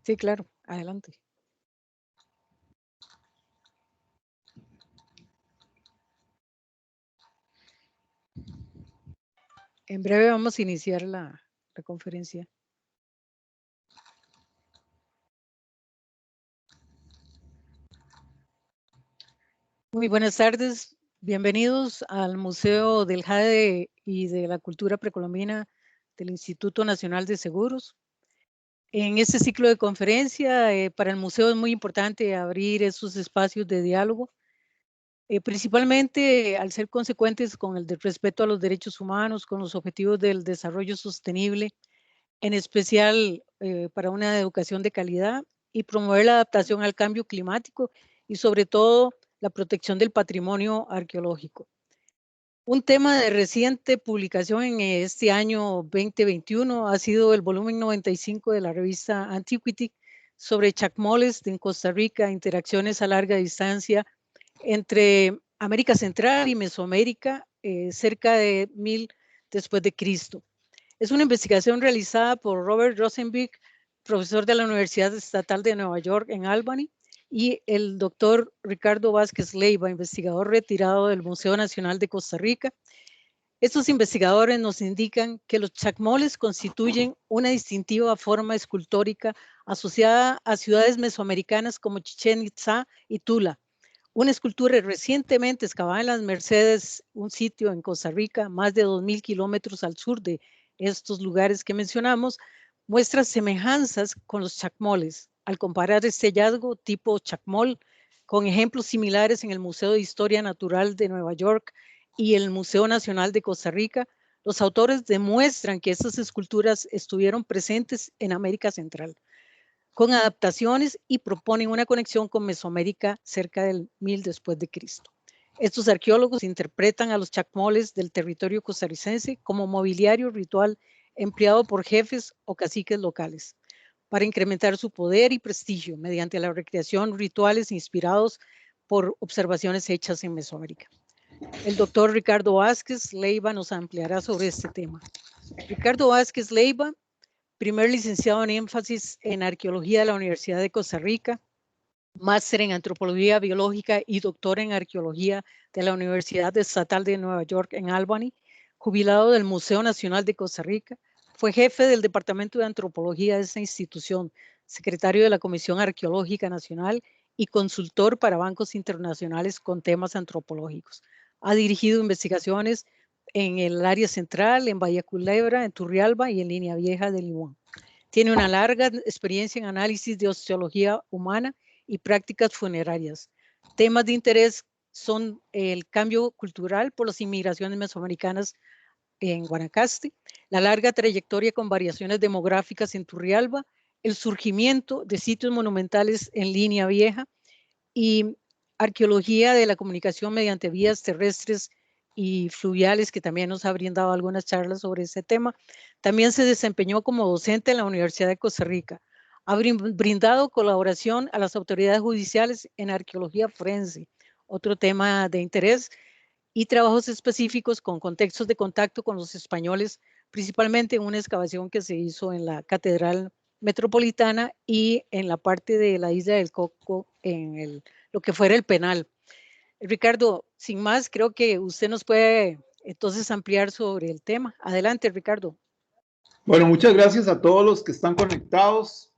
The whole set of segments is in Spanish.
Sí, claro, adelante. En breve vamos a iniciar la conferencia. Muy buenas tardes, bienvenidos al Museo del Jade y de la Cultura Precolombina del Instituto Nacional de Seguros. En este ciclo de conferencia, para el museo es muy importante abrir esos espacios de diálogo, principalmente al ser consecuentes con el respeto a los derechos humanos, con los objetivos del desarrollo sostenible, en especial para una educación de calidad y promover la adaptación al cambio climático y sobre todo la protección del patrimonio arqueológico. Un tema de reciente publicación en este año 2021 ha sido el volumen 95 de la revista Antiquity sobre chacmoles en Costa Rica, interacciones a larga distancia entre América Central y Mesoamérica, cerca de 1000 después de Cristo. Es una investigación realizada por Robert Rosenberg, profesor de la Universidad Estatal de Nueva York en Albany, y el doctor Ricardo Vázquez Leiva, investigador retirado del Museo Nacional de Costa Rica. Estos investigadores nos indican que los chacmoles constituyen una distintiva forma escultórica asociada a ciudades mesoamericanas como Chichén Itzá y Tula. Una escultura recientemente excavada en las Mercedes, un sitio en Costa Rica, más de 2000 kilómetros al sur de estos lugares que mencionamos, muestra semejanzas con los chacmoles. Al comparar este hallazgo tipo chacmol con ejemplos similares en el Museo de Historia Natural de Nueva York y el Museo Nacional de Costa Rica, los autores demuestran que estas esculturas estuvieron presentes en América Central, con adaptaciones, y proponen una conexión con Mesoamérica cerca del 1000 después de Cristo. Estos arqueólogos interpretan a los chacmoles del territorio costarricense como mobiliario ritual empleado por jefes o caciques locales para incrementar su poder y prestigio mediante la recreación de rituales inspirados por observaciones hechas en Mesoamérica. El doctor Ricardo Vázquez Leiva nos ampliará sobre este tema. Ricardo Vázquez Leiva, primer licenciado en énfasis en arqueología de la Universidad de Costa Rica, máster en antropología biológica y doctor en arqueología de la Universidad Estatal de Nueva York en Albany, jubilado del Museo Nacional de Costa Rica, fue jefe del Departamento de Antropología de esta institución, secretario de la Comisión Arqueológica Nacional y consultor para bancos internacionales con temas antropológicos. Ha dirigido investigaciones en el área central, en Bahía Culebra, en Turrialba y en Línea Vieja de Limón. Tiene una larga experiencia en análisis de osteología humana y prácticas funerarias. Temas de interés son el cambio cultural por las inmigraciones mesoamericanas en Guanacaste, la larga trayectoria con variaciones demográficas en Turrialba, el surgimiento de sitios monumentales en Línea Vieja y arqueología de la comunicación mediante vías terrestres y fluviales, que también nos ha brindado algunas charlas sobre ese tema. También se desempeñó como docente en la Universidad de Costa Rica. Ha brindado colaboración a las autoridades judiciales en arqueología forense, otro tema de interés, y trabajos específicos con contextos de contacto con los españoles, principalmente en una excavación que se hizo en la Catedral Metropolitana y en la parte de la Isla del Coco, en lo que fuera el penal. Ricardo, sin más, creo que usted nos puede entonces ampliar sobre el tema. Adelante, Ricardo. Bueno, muchas gracias a todos los que están conectados.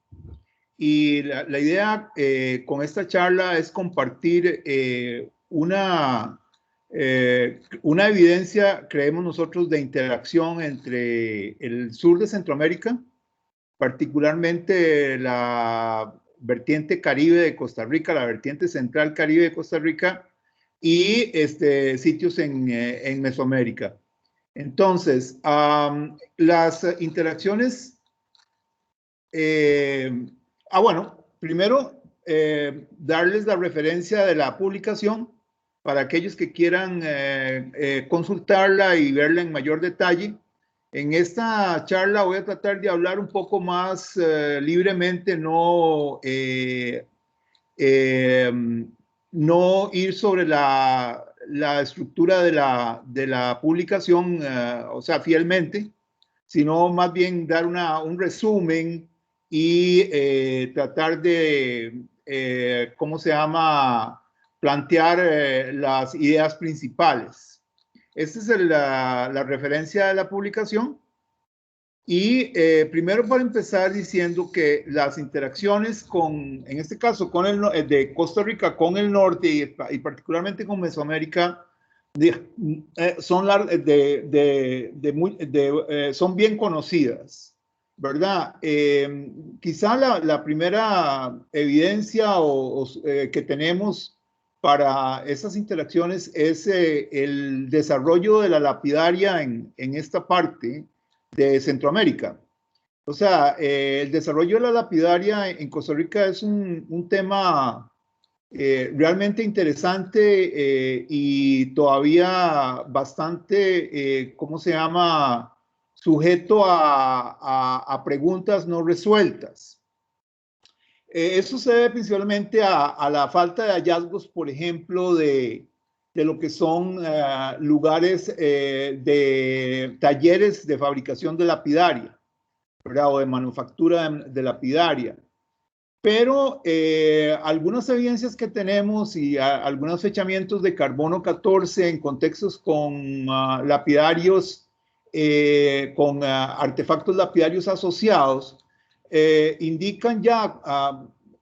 Y la idea con esta charla es compartir una evidencia, creemos nosotros, de interacción entre el sur de Centroamérica, particularmente la vertiente Caribe de Costa Rica, la vertiente central Caribe de Costa Rica, y sitios en Mesoamérica. Entonces, las interacciones... bueno, primero, darles la referencia de la publicación para aquellos que quieran consultarla y verla en mayor detalle. En esta charla voy a tratar de hablar un poco más libremente, no ir sobre la estructura de la publicación, o sea, fielmente, sino más bien dar un resumen y tratar de, ¿cómo se llama?, plantear las ideas principales. Esta es la referencia de la publicación. Y primero, para empezar, diciendo que las interacciones con, en este caso, con de Costa Rica con el norte y particularmente con Mesoamérica, son, son bien conocidas, ¿verdad? Quizá la primera evidencia que tenemos para esas interacciones es el desarrollo de la lapidaria en esta parte de Centroamérica. O sea, el desarrollo de la lapidaria en Costa Rica es un tema realmente interesante y todavía bastante, ¿cómo se llama?, sujeto a preguntas no resueltas. Eso se debe principalmente a la falta de hallazgos, por ejemplo, de lo que son lugares de talleres de fabricación de lapidaria, ¿verdad?, o de manufactura de lapidaria. Pero algunas evidencias que tenemos y algunos fechamientos de carbono 14 en contextos con lapidarios, con artefactos lapidarios asociados, indican ya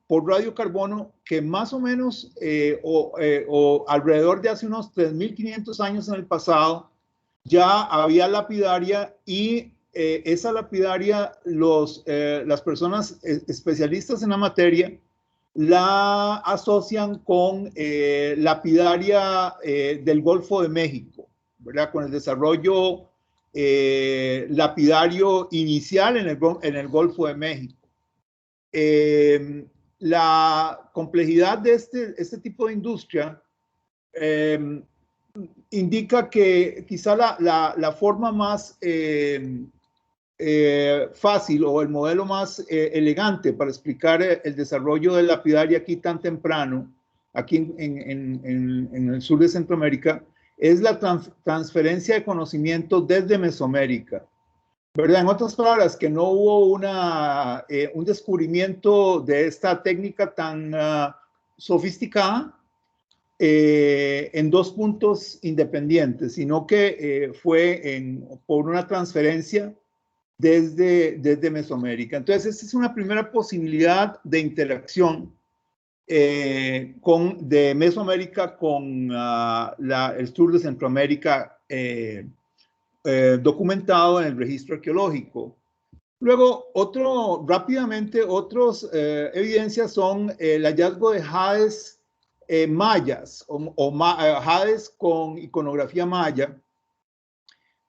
por radiocarbono que más o menos o alrededor de hace unos 3.500 años en el pasado ya había lapidaria y esa lapidaria las personas especialistas en la materia la asocian con lapidaria del Golfo de México, ¿verdad?, con el desarrollo lapidario inicial en el Golfo de México. La complejidad de este tipo de industria indica que quizá la forma más fácil o el modelo más elegante para explicar el desarrollo de lapidaria aquí tan temprano, aquí en el sur de Centroamérica, es la transferencia de conocimiento desde Mesoamérica, ¿verdad? En otras palabras, que no hubo un descubrimiento de esta técnica tan sofisticada en dos puntos independientes, sino que fue por una transferencia desde Mesoamérica. Entonces, esta es una primera posibilidad de interacción de Mesoamérica con el sur de Centroamérica documentado en el registro arqueológico. Luego, rápidamente, otras evidencias son el hallazgo de jades mayas jades con iconografía maya,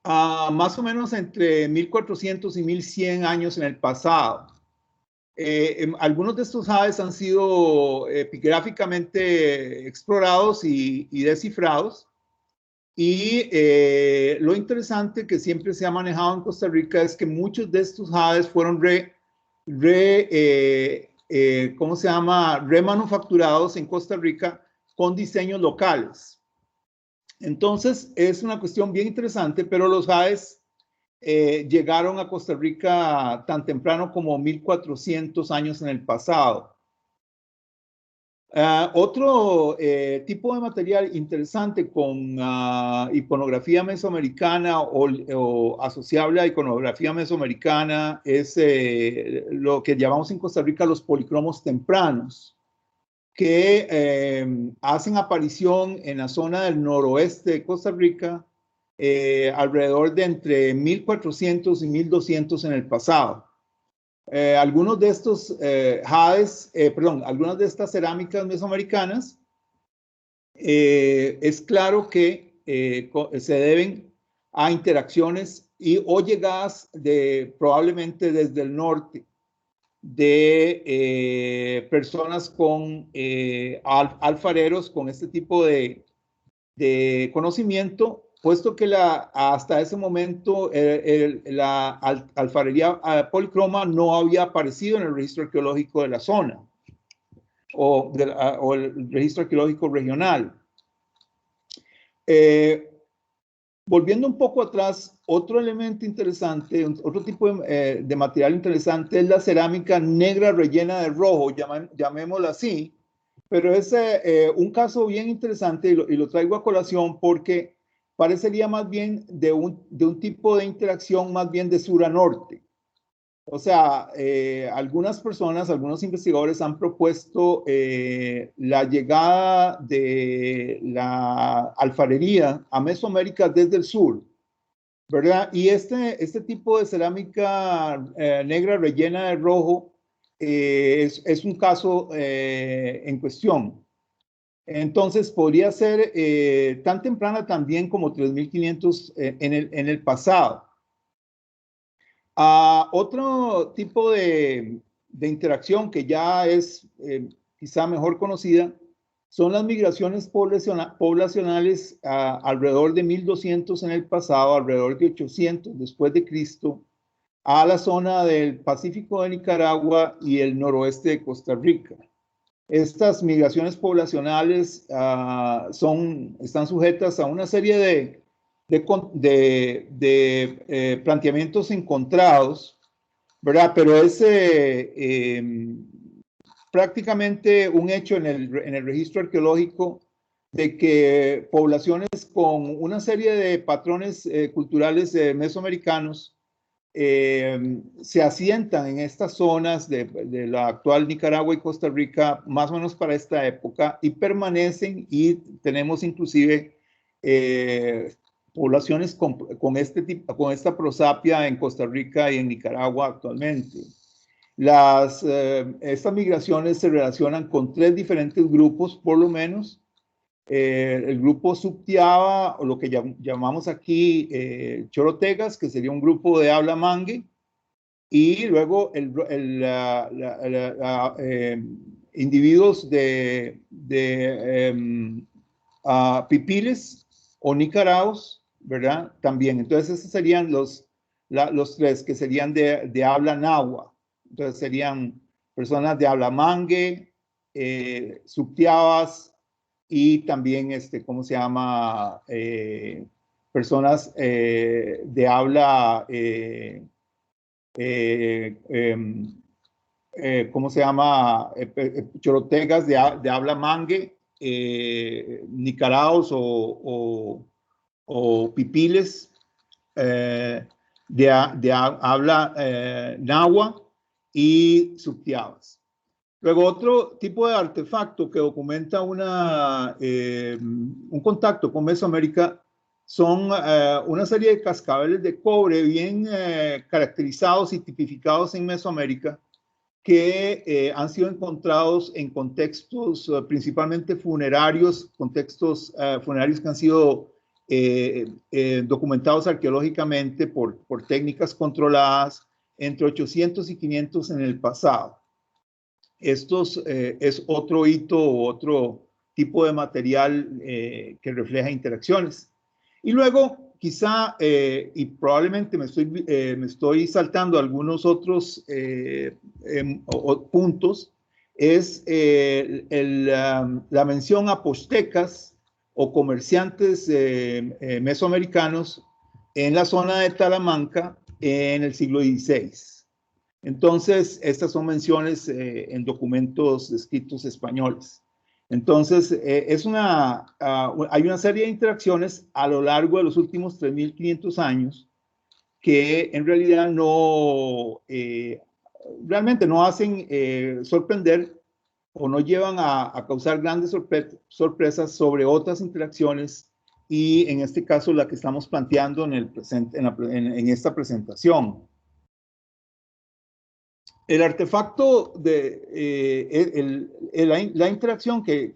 más o menos entre 1400 y 1100 años en el pasado. Algunos de estos jades han sido epigráficamente explorados y descifrados. Y lo interesante que siempre se ha manejado en Costa Rica es que muchos de estos jades fueron ¿cómo se llama?, remanufacturados en Costa Rica con diseños locales. Entonces, es una cuestión bien interesante, pero los jades llegaron a Costa Rica tan temprano como 1400 años en el pasado. Otro tipo de material interesante con iconografía mesoamericana o asociable a iconografía mesoamericana es lo que llamamos en Costa Rica los policromos tempranos, que hacen aparición en la zona del noroeste de Costa Rica alrededor de entre 1400 y 1200 en el pasado. Algunos de estos algunas de estas cerámicas mesoamericanas, es claro que se deben a interacciones o llegadas probablemente desde el norte de personas con alfareros con este tipo de conocimiento, puesto que hasta ese momento la alfarería policroma no había aparecido en el registro arqueológico de la zona o el registro arqueológico regional. Volviendo un poco atrás, otro elemento interesante, otro tipo de material interesante es la cerámica negra rellena de rojo, llamémosla así, pero es un caso bien interesante y lo traigo a colación porque parecería más bien de un tipo de interacción más bien de sur a norte. O sea, algunas personas, algunos investigadores han propuesto la llegada de la alfarería a Mesoamérica desde el sur, ¿verdad? Y este tipo de cerámica negra rellena de rojo es un caso en cuestión. Entonces, podría ser tan temprana también como 3500 en el pasado. Otro tipo de interacción que ya es quizá mejor conocida son las migraciones poblacionales alrededor de 1200 en el pasado, alrededor de 800 después de Cristo, a la zona del Pacífico de Nicaragua y el noroeste de Costa Rica. Estas migraciones poblacionales están sujetas a una serie de planteamientos encontrados, ¿verdad? Pero es prácticamente un hecho en el registro arqueológico de que poblaciones con una serie de patrones culturales mesoamericanos se asientan en estas zonas de la actual Nicaragua y Costa Rica más o menos para esta época y permanecen, y tenemos inclusive poblaciones con esta prosapia en Costa Rica y en Nicaragua actualmente. Estas migraciones se relacionan con tres diferentes grupos, por lo menos. El grupo Subtiaba, o lo que llamamos aquí Chorotegas, que sería un grupo de habla mangue, y luego individuos de pipiles o nicaraos, ¿verdad? También. Entonces, esos serían los tres que serían de habla nahua. Entonces, serían personas de habla mangue, subtiabas, y también, ¿cómo se llama? Personas de habla, ¿cómo se llama? Chorotegas de habla mangue, nicaraos o pipiles de habla nahua y subtiabas. Luego, otro tipo de artefacto que documenta un contacto con Mesoamérica son una serie de cascabeles de cobre bien caracterizados y tipificados en Mesoamérica, que han sido encontrados en contextos principalmente funerarios, contextos funerarios que han sido documentados arqueológicamente por técnicas controladas entre 800 y 500 en el pasado. Estos es otro hito o otro tipo de material que refleja interacciones. Y luego, quizá, y probablemente me estoy saltando algunos otros puntos, es la mención a postecas o comerciantes mesoamericanos en la zona de Talamanca en el siglo XVI. Entonces, estas son menciones en documentos escritos españoles. Entonces, hay una serie de interacciones a lo largo de los últimos 3.500 años que en realidad realmente no hacen sorprender o no llevan a causar grandes sorpresas sobre otras interacciones, y en este caso la que estamos planteando en esta presentación. El artefacto la interacción de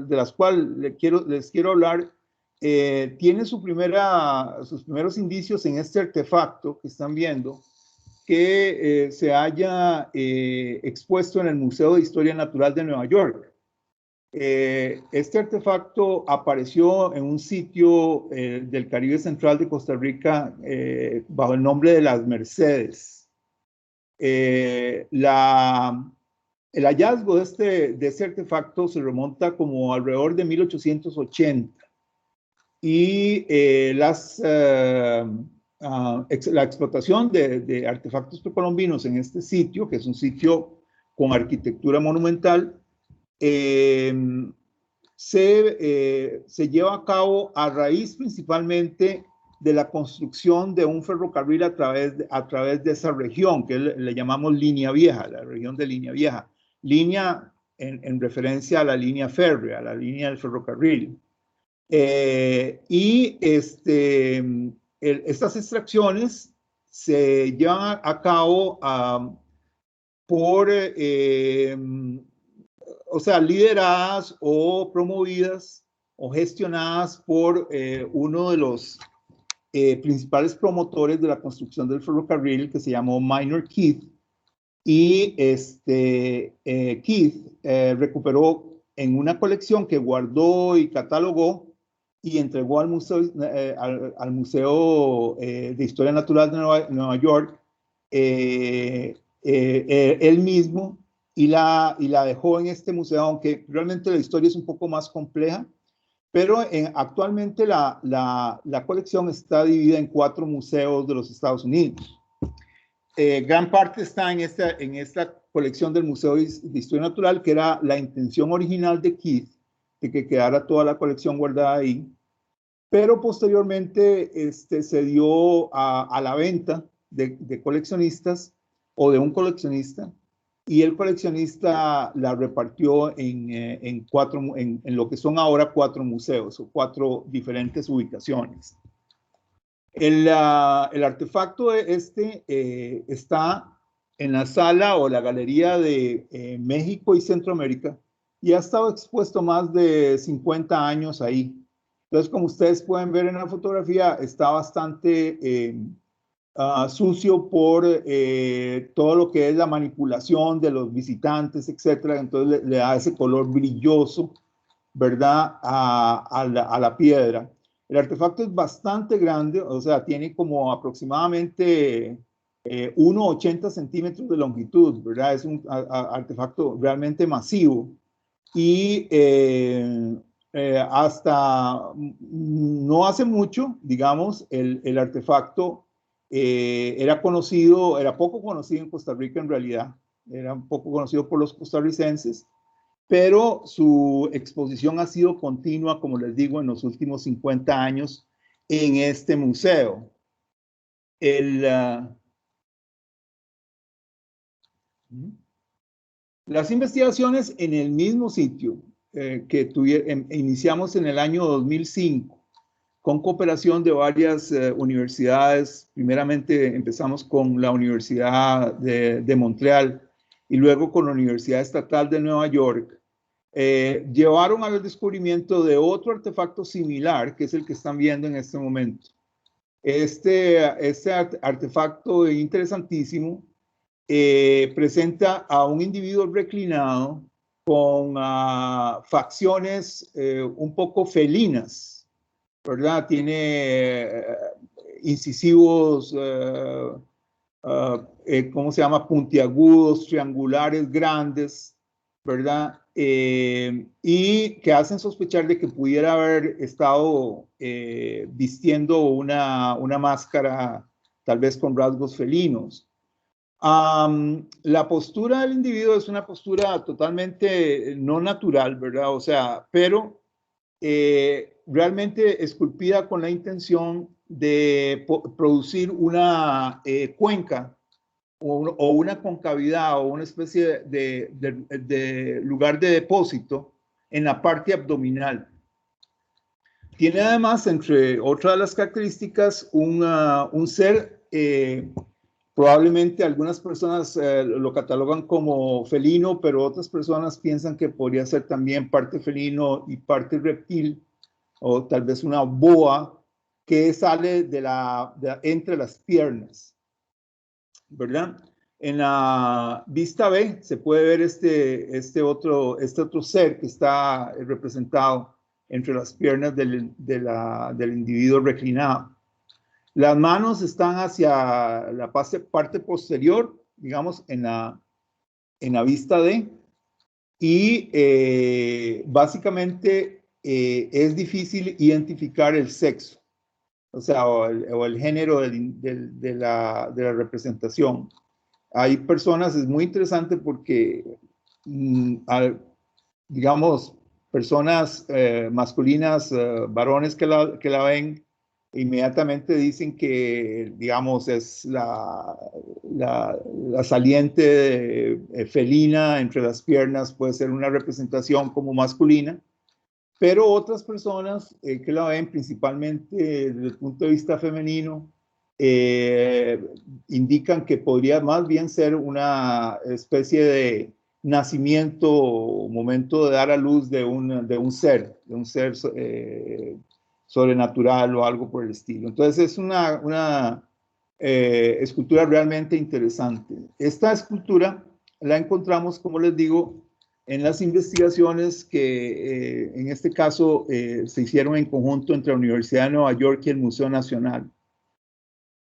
las cuales les quiero hablar tiene sus primeros indicios en este artefacto que están viendo, que se haya expuesto en el Museo de Historia Natural de Nueva York. Este artefacto apareció en un sitio del Caribe Central de Costa Rica bajo el nombre de Las Mercedes. El hallazgo de este artefacto se remonta como alrededor de 1880. y la explotación de artefactos precolombinos en este sitio, que es un sitio con arquitectura monumental, se lleva a cabo a raíz principalmente de la construcción de un ferrocarril a través de esa región, que le llamamos Línea Vieja, la región de Línea Vieja. Línea en referencia a la línea férrea, a la línea del ferrocarril. Estas extracciones se llevan a cabo por, o sea, lideradas o promovidas o gestionadas por uno de los principales promotores de la construcción del ferrocarril, que se llamó Minor Keith. Y Keith recuperó en una colección que guardó y catalogó y entregó al Museo, al Museo de Historia Natural de Nueva York, él mismo, y la dejó en este museo, aunque realmente la historia es un poco más compleja, pero actualmente la colección está dividida en 4 museos de los Estados Unidos. Gran parte está en esta colección del Museo de Historia Natural, que era la intención original de Keith, de que quedara toda la colección guardada ahí, pero posteriormente se dio a la venta de coleccionistas o de un coleccionista, y el coleccionista la repartió en lo que son ahora 4 museos o 4 diferentes ubicaciones. El artefacto está en la sala o la galería de México y Centroamérica y ha estado expuesto más de 50 años ahí. Entonces, como ustedes pueden ver en la fotografía, está bastante sucio por todo lo que es la manipulación de los visitantes, etcétera. Entonces le da ese color brilloso, ¿verdad?, a la piedra. El artefacto es bastante grande, o sea, tiene como aproximadamente 1,80 centímetros de longitud, ¿verdad? Es un artefacto realmente masivo. Y hasta no hace mucho, digamos, el artefacto era poco conocido en Costa Rica en realidad, era un poco conocido por los costarricenses, pero su exposición ha sido continua, como les digo, en los últimos 50 años en este museo. Las investigaciones en el mismo sitio que iniciamos en el año 2005, con cooperación de varias universidades. Primeramente empezamos con la Universidad de Montreal y luego con la Universidad Estatal de Nueva York. Llevaron al descubrimiento de otro artefacto similar, que es el que están viendo en este momento. Este artefacto interesantísimo presenta a un individuo reclinado con facciones un poco felinas, ¿verdad? Tiene incisivos, ¿cómo se llama? Puntiagudos, triangulares, grandes, ¿verdad? Y que hacen sospechar de que pudiera haber estado vistiendo una máscara, tal vez con rasgos felinos. La postura del individuo es una postura totalmente no natural, ¿verdad? O sea, pero realmente esculpida con la intención de producir una cuenca o una concavidad o una especie de lugar de depósito en la parte abdominal. Tiene además, entre otras de las características, un ser, probablemente algunas personas lo catalogan como felino, pero otras personas piensan que podría ser también parte felino y parte reptil, o tal vez una boa que sale entre las piernas, ¿verdad? En la vista B se puede ver este otro ser que está representado entre las piernas del individuo reclinado. Las manos están hacia la parte posterior, digamos, en la vista D, y básicamente es difícil identificar el sexo, o sea, o el género de la representación. Hay personas, es muy interesante porque, digamos, personas masculinas, varones que la ven, inmediatamente dicen que, digamos, es la saliente felina entre las piernas, puede ser una representación como masculina, pero otras personas que la ven principalmente desde el punto de vista femenino, indican que podría más bien ser una especie de nacimiento o momento de dar a luz de un ser sobrenatural o algo por el estilo. Entonces es una escultura realmente interesante. Esta escultura la encontramos, como les digo, en las investigaciones que en este caso se hicieron en conjunto entre la Universidad de Nueva York y el Museo Nacional.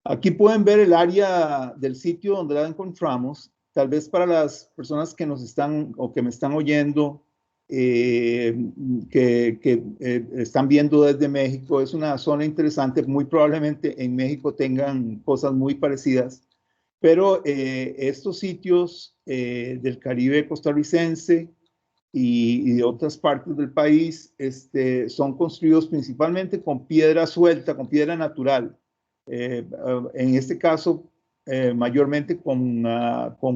Aquí pueden ver el área del sitio donde la encontramos. Tal vez para las personas que nos están o que me están oyendo, están viendo desde México, es una zona interesante. Muy probablemente en México tengan cosas muy parecidas. Pero estos sitios del Caribe costarricense y de otras partes del país son construidos principalmente con piedra suelta, con piedra natural. En este caso, mayormente con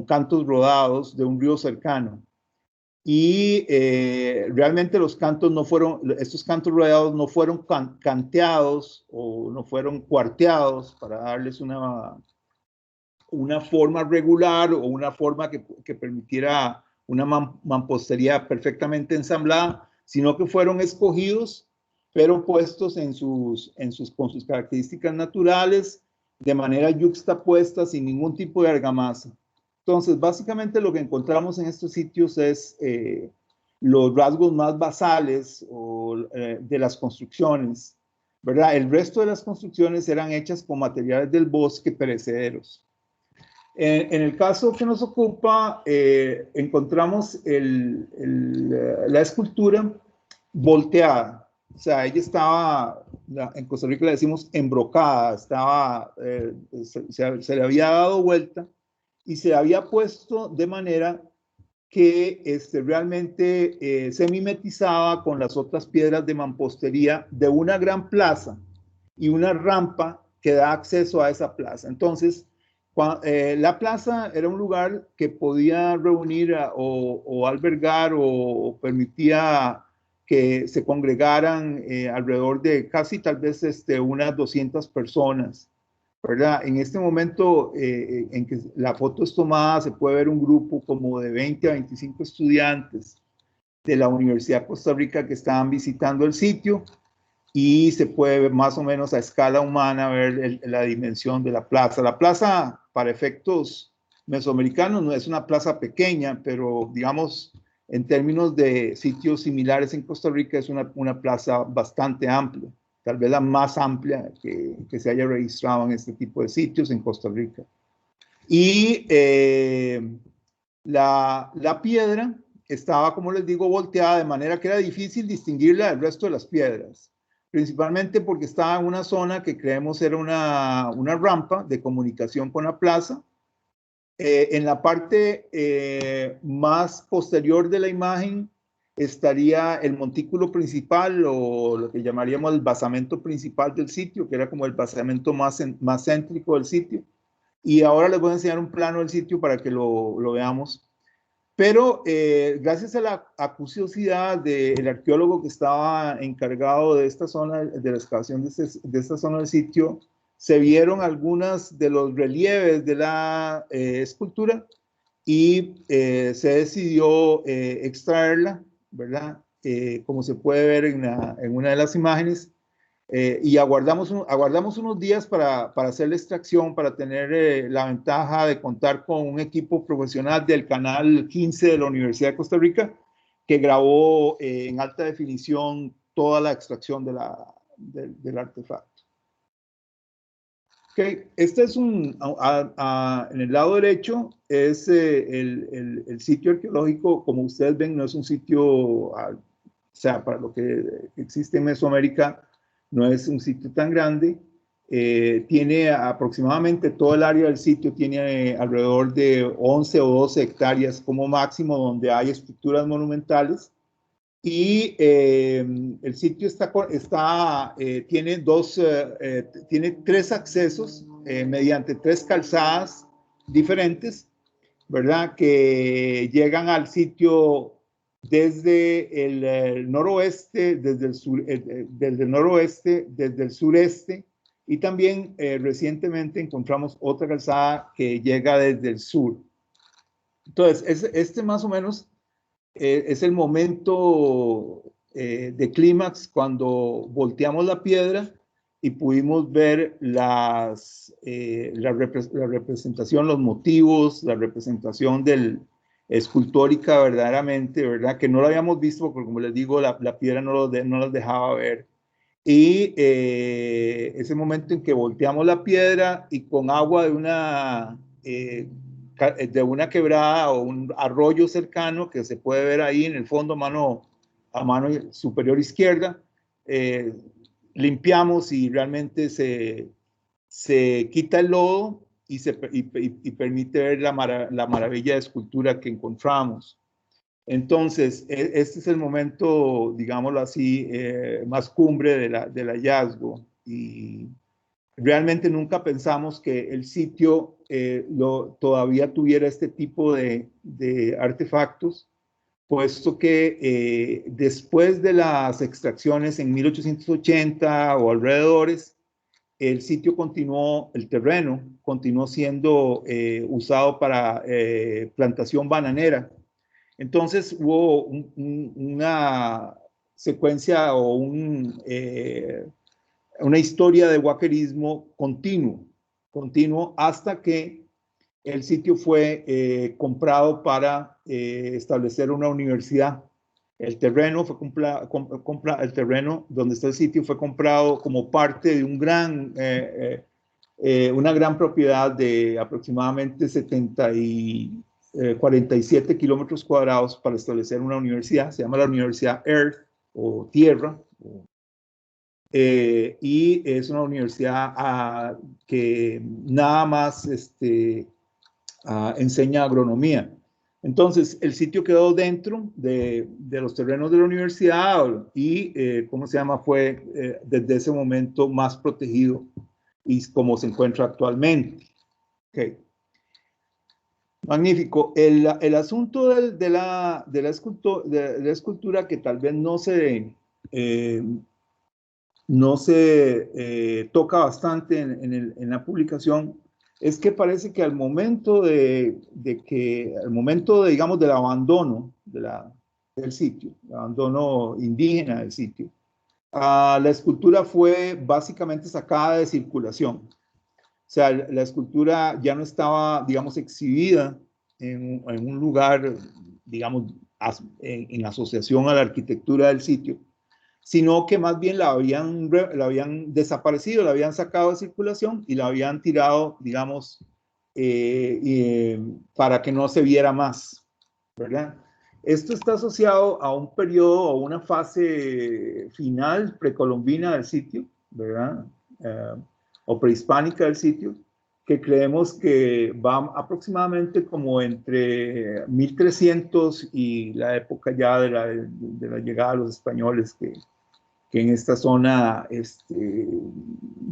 cantos rodados de un río cercano. Y realmente los cantos no fueron, estos cantos rodados no fueron canteados o no fueron cuarteados para darles una forma regular o una forma que permitiera una mampostería perfectamente ensamblada, sino que fueron escogidos, pero puestos con sus características naturales, de manera yuxtapuesta, sin ningún tipo de argamasa. Entonces, básicamente lo que encontramos en estos sitios es los rasgos más basales de las construcciones, ¿verdad? El resto de las construcciones eran hechas con materiales del bosque perecederos. En el caso que nos ocupa, encontramos la escultura volteada. O sea, ella estaba, en Costa Rica le decimos embrocada, se le había dado vuelta y se había puesto de manera que realmente se mimetizaba con las otras piedras de mampostería de una gran plaza y una rampa que da acceso a esa plaza. Entonces, la plaza era un lugar que podía reunir o albergar o permitía que se congregaran alrededor de casi tal vez unas 200 personas, ¿verdad? En este momento en que la foto es tomada, se puede ver un grupo como de 20 a 25 estudiantes de la Universidad de Costa Rica que estaban visitando el sitio, y se puede ver más o menos a escala humana ver la dimensión de la plaza. La plaza, para efectos mesoamericanos, no es una plaza pequeña, pero digamos, en términos de sitios similares en Costa Rica, es una plaza bastante amplia, tal vez la más amplia que se haya registrado en este tipo de sitios en Costa Rica. Y la piedra estaba, como les digo, volteada de manera que era difícil distinguirla del resto de las piedras, principalmente porque estaba en una zona que creemos era una rampa de comunicación con la plaza. En la parte más posterior de la imagen estaría el montículo principal, o lo que llamaríamos el basamento principal del sitio, que era como el basamento más céntrico del sitio. Y ahora les voy a enseñar un plano del sitio para que lo veamos. Pero gracias a la acuciosidad del arqueólogo que estaba encargado de esta zona, de la excavación de esta zona del sitio, se vieron algunas de los relieves de la escultura y se decidió extraerla, ¿verdad? Como se puede ver en una de las imágenes. Y aguardamos unos días para hacer la extracción, para tener la ventaja de contar con un equipo profesional del canal 15 de la Universidad de Costa Rica que grabó en alta definición toda la extracción del artefacto. Okay. Este es en el lado derecho es el sitio arqueológico. Como ustedes ven, no es un sitio sea, para lo que existe en Mesoamérica, no es un sitio tan grande. Tiene aproximadamente todo el área del sitio, tiene alrededor de 11 o 12 hectáreas como máximo, donde hay estructuras monumentales. Y el sitio tiene 3 accesos mediante 3 calzadas diferentes, ¿verdad? Que llegan al sitio desde el noroeste, desde el noroeste, desde el sureste, y también recientemente encontramos otra calzada que llega desde el sur. Entonces, este más o menos es el momento de clímax cuando volteamos la piedra y pudimos ver la representación, los motivos, la representación escultórica verdaderamente, ¿verdad? Que no lo habíamos visto porque, como les digo, la piedra no los dejaba ver. Y ese momento en que volteamos la piedra y con agua de una quebrada o un arroyo cercano que se puede ver ahí en el fondo a mano superior izquierda, limpiamos y realmente se quita el lodo y permite ver la maravilla de escultura que encontramos. Entonces, este es el momento, digámoslo así, más cumbre del hallazgo. Y realmente nunca pensamos que el sitio todavía tuviera este tipo de artefactos, puesto que después de las extracciones en 1880 o alrededores, el terreno continuó siendo usado para plantación bananera. Entonces hubo una secuencia o una historia de guaquerismo continuo hasta que el sitio fue comprado para establecer una universidad. El terreno donde está el sitio fue comprado como parte de una gran propiedad de aproximadamente 47 kilómetros cuadrados para establecer una universidad. Se llama la Universidad Earth o Tierra. Y es una universidad que nada más enseña agronomía. Entonces, el sitio quedó dentro de los terrenos de la universidad y, fue desde ese momento más protegido y como se encuentra actualmente. Okay. Magnífico. El asunto de la escultura que tal vez no se toca bastante en la publicación es que parece que al momento digamos, del abandono del sitio, el abandono indígena del sitio, la escultura fue básicamente sacada de circulación. O sea, la escultura ya no estaba, digamos, exhibida en un lugar, digamos, en asociación a la arquitectura del sitio, sino que más bien la habían desaparecido, la habían sacado de circulación y la habían tirado, digamos, para que no se viera más, ¿verdad? Esto está asociado a un periodo o una fase final precolombina del sitio, ¿verdad? O prehispánica del sitio, que creemos que va aproximadamente como entre 1300 y la época ya de la llegada de los españoles, que en esta zona,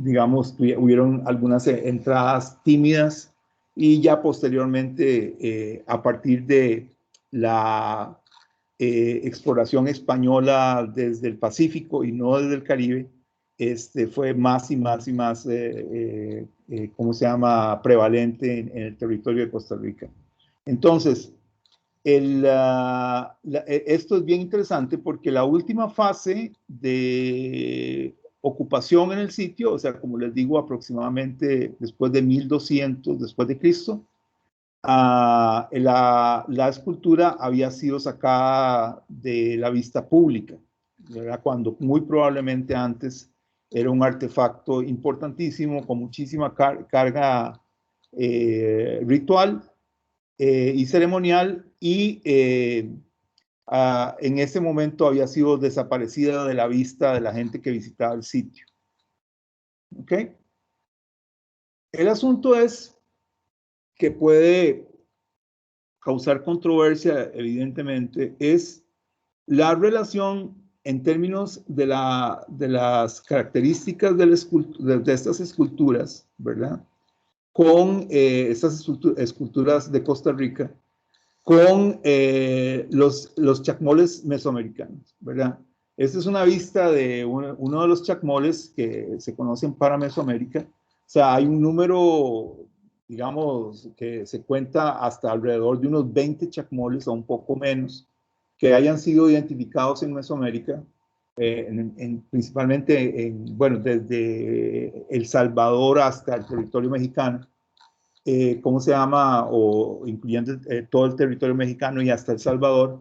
digamos, hubieron algunas entradas tímidas y ya posteriormente, a partir de la exploración española desde el Pacífico y no desde el Caribe, fue más y más y más, prevalente en el territorio de Costa Rica. Entonces, esto es bien interesante porque la última fase de ocupación en el sitio, o sea, como les digo, aproximadamente después de 1200 después de Cristo, la escultura había sido sacada de la vista pública, ¿verdad? Cuando muy probablemente antes era un artefacto importantísimo con muchísima carga ritual y ceremonial, y en ese momento había sido desaparecida de la vista de la gente que visitaba el sitio. ¿Ok? El asunto es que puede causar controversia, evidentemente, es la relación en términos de las características de estas esculturas, ¿verdad? Con estas esculturas de Costa Rica, con los chacmoles mesoamericanos, ¿verdad? Esta es una vista de uno de los chacmoles que se conocen para Mesoamérica. O sea, hay un número, digamos, que se cuenta hasta alrededor de unos 20 chacmoles o un poco menos que hayan sido identificados en Mesoamérica, principalmente bueno, desde El Salvador hasta el territorio mexicano. ¿Cómo se llama? O incluyendo todo el territorio mexicano y hasta El Salvador.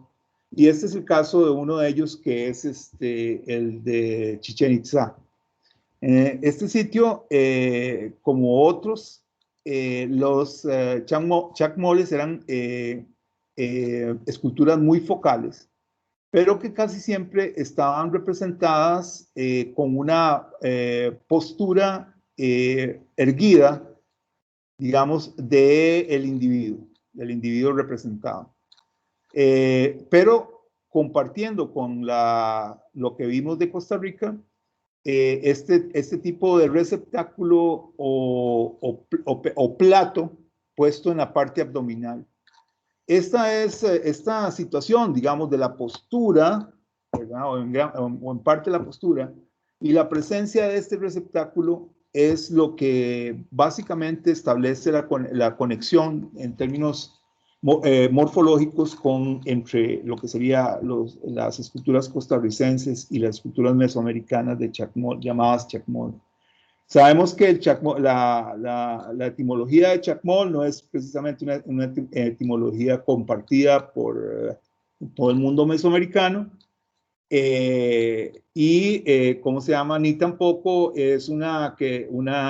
Y este es el caso de uno de ellos, que es el de Chichén Itzá. Este sitio, como otros, los chacmoles eran esculturas muy focales, pero que casi siempre estaban representadas con una postura erguida, digamos, del individuo representado. Pero compartiendo con lo que vimos de Costa Rica, este tipo de receptáculo o plato puesto en la parte abdominal. Esta situación, digamos, de la postura, ¿verdad? O en parte la postura, y la presencia de este receptáculo es lo que básicamente establece la conexión en términos morfológicos entre lo que serían las esculturas costarricenses y las esculturas mesoamericanas de chacmol, llamadas chacmol. Sabemos que la etimología de chacmol no es precisamente una etimología compartida por todo el mundo mesoamericano, ¿cómo se llama? Ni tampoco es una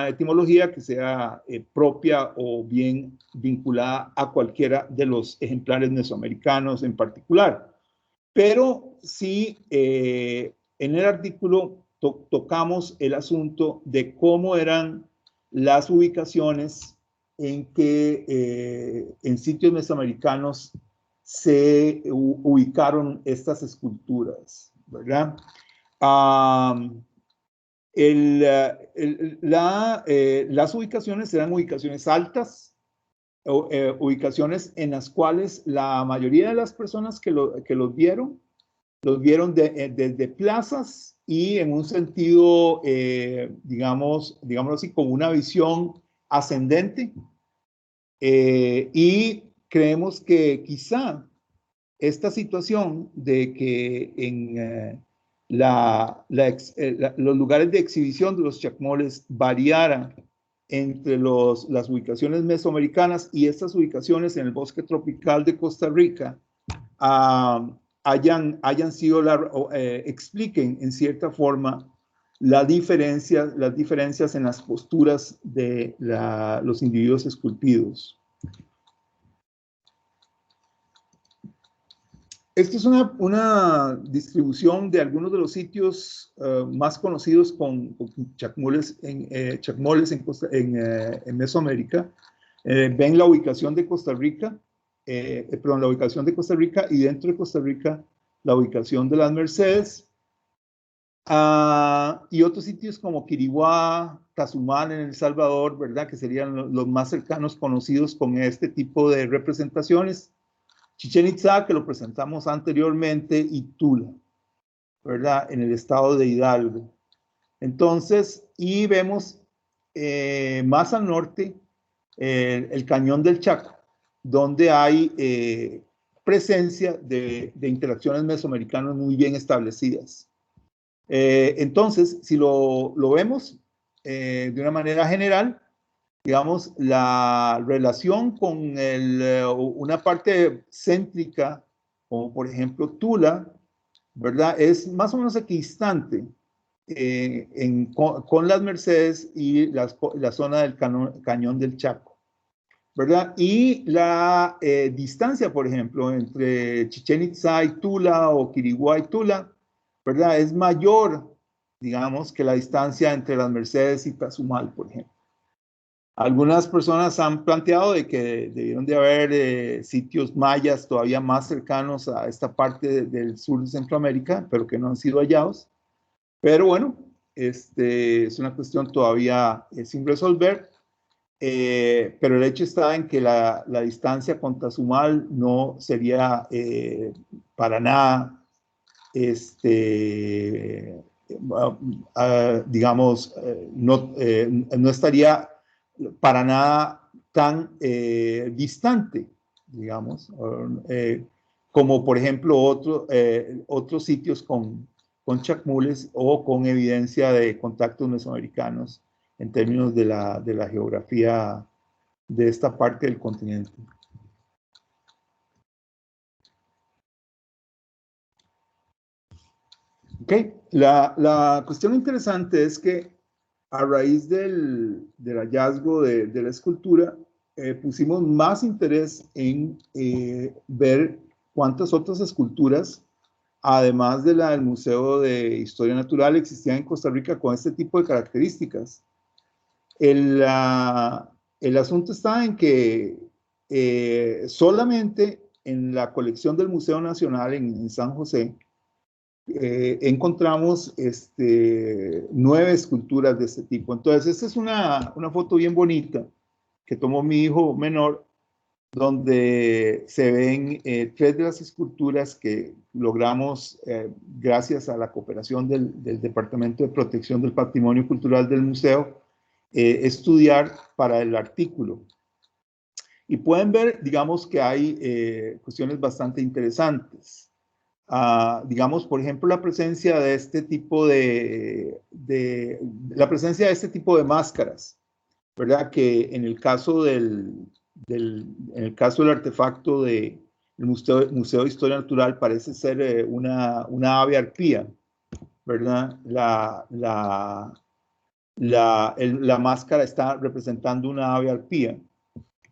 etimología que sea propia o bien vinculada a cualquiera de los ejemplares mesoamericanos en particular. Pero sí, en el artículo tocamos el asunto de cómo eran las ubicaciones en que en sitios mesoamericanos se ubicaron estas esculturas, ¿verdad? Las ubicaciones eran ubicaciones altas, ubicaciones en las cuales la mayoría de las personas que los vieron desde plazas y en un sentido, digamos así, como una visión ascendente. Y creemos que quizá esta situación de que en los lugares de exhibición de los chacmoles variaran entre las ubicaciones mesoamericanas y estas ubicaciones en el bosque tropical de Costa Rica, hayan sido, expliquen en cierta forma las diferencias en las posturas de los individuos esculpidos. Esta es una distribución de algunos de los sitios más conocidos con chacmoles en Mesoamérica. Ven la ubicación de Costa Rica, la ubicación de Costa Rica, y dentro de Costa Rica la ubicación de las Mercedes, y otros sitios como Quiriguá, Tazumal en El Salvador, ¿verdad? Que serían los más cercanos conocidos con este tipo de representaciones. Chichén Itzá, que lo presentamos anteriormente, y Tula, ¿verdad? En el estado de Hidalgo. Entonces, y vemos más al norte el Cañón del Chaco, donde hay presencia de interacciones mesoamericanas muy bien establecidas. Entonces, si lo vemos de una manera general, digamos, la relación con una parte céntrica, como por ejemplo Tula, ¿verdad? Es más o menos equidistante con las Mercedes y la zona del Cañón del Chaco. ¿verdad? Y la distancia, por ejemplo, entre Chichén Itzá y Tula o Quiriguá y Tula, ¿verdad? Es mayor, digamos, que la distancia entre las Mercedes y Tazumal, por ejemplo. Algunas personas han planteado de que debieron de haber sitios mayas todavía más cercanos a esta parte del sur de Centroamérica, pero que no han sido hallados. Pero bueno, es una cuestión todavía sin resolver. Pero el hecho está en que la distancia con Tazumal no sería para nada, digamos, no estaría para nada tan distante, digamos, como por ejemplo otros sitios con chacmules o con evidencia de contactos mesoamericanos en términos de la geografía de esta parte del continente. Ok, la cuestión interesante es que a raíz del hallazgo de la escultura, pusimos más interés en ver cuántas otras esculturas, además de la del Museo de Historia Natural, existían en Costa Rica con este tipo de características. El asunto está en que solamente en la colección del Museo Nacional en San José encontramos 9 esculturas de este tipo. Entonces, esta es una foto bien bonita que tomó mi hijo menor, donde se ven 3 de las esculturas que logramos, gracias a la cooperación del Departamento de Protección del Patrimonio Cultural del Museo, estudiar para el artículo. Y pueden ver, digamos, que hay cuestiones bastante interesantes. Digamos, por ejemplo, la presencia de este tipo la presencia de este tipo de máscaras, ¿verdad? Que en el caso en el caso del artefacto del Museo de Historia Natural parece ser una ave arpía, ¿verdad? La máscara está representando una ave arpía.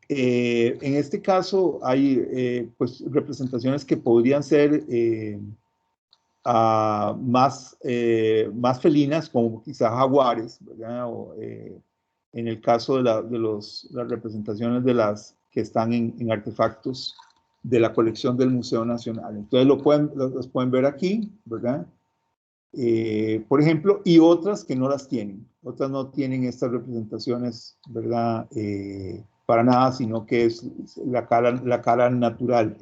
En este caso hay pues representaciones que podrían ser más felinas, como quizás jaguares, ¿verdad? O, en el caso de las representaciones de las que están en artefactos de la colección del Museo Nacional. Entonces los pueden ver aquí, ¿verdad? Por ejemplo, y otras que no las tienen. Otras no tienen estas representaciones, ¿verdad? Para nada, sino que es la cara natural,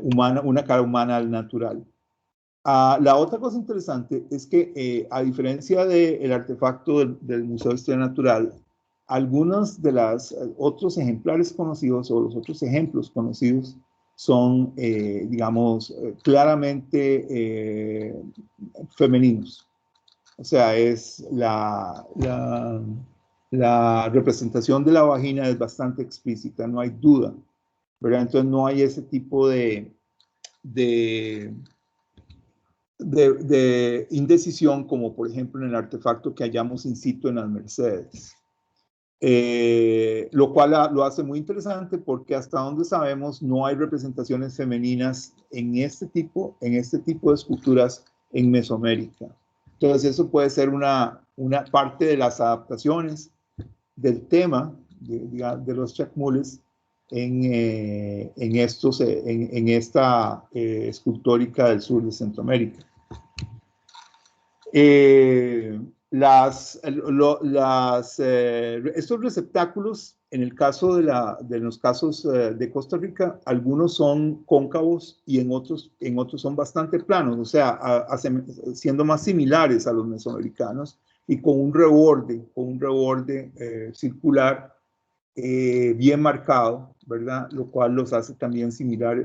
humana, una cara humana al natural. La otra cosa interesante es que, a diferencia del artefacto del Museo de Historia Natural, algunos de los otros ejemplares conocidos o los otros ejemplos conocidos son, digamos, claramente femeninos. O sea, es la representación de la vagina es bastante explícita, no hay duda, ¿verdad? Entonces no hay ese tipo de indecisión, como por ejemplo en el artefacto que hallamos in situ en las Mercedes. Lo cual lo hace muy interesante porque hasta donde sabemos no hay representaciones femeninas en este tipo de esculturas en Mesoamérica. Entonces eso puede ser una parte de las adaptaciones del tema de los chacmules en esta escultórica del sur de Centroamérica. Estos receptáculos, en el caso de los casos de Costa Rica, algunos son cóncavos y en otros son bastante planos, o sea, siendo más similares a los mesoamericanos y con un reborde circular bien marcado, ¿verdad? Lo cual los hace también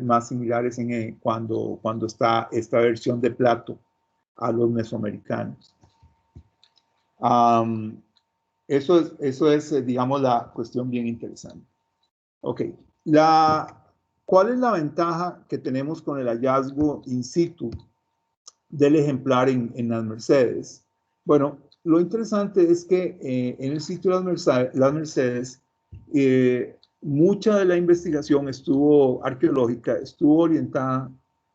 más similares cuando está esta versión de plato a los mesoamericanos. Eso es, digamos, la cuestión bien interesante. Ok, ¿cuál es la ventaja que tenemos con el hallazgo in situ del ejemplar en las Mercedes? Bueno, lo interesante es que en el sitio de las Mercedes mucha de la investigación arqueológica estuvo orientada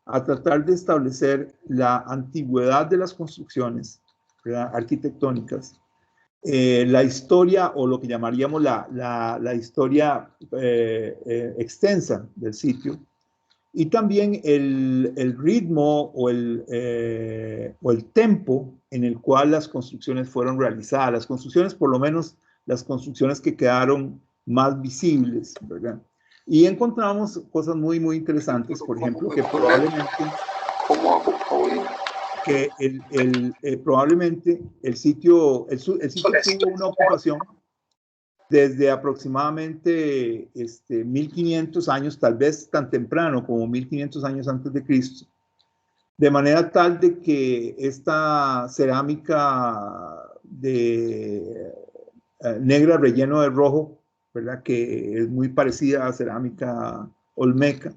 a tratar de establecer la antigüedad de las construcciones, ¿verdad?, arquitectónicas, la historia, o lo que llamaríamos la historia extensa del sitio, y también el ritmo o el tempo en el cual las construcciones fueron realizadas. Las construcciones, por lo menos las construcciones que quedaron más visibles, ¿verdad? Y encontramos cosas muy, muy interesantes. Por ejemplo, que probablemente el sitio tuvo una ocupación desde aproximadamente 1500 años, tal vez tan temprano como 1500 años antes de Cristo, de manera tal de que esta cerámica negra relleno de rojo, ¿verdad?, que es muy parecida a cerámica olmeca,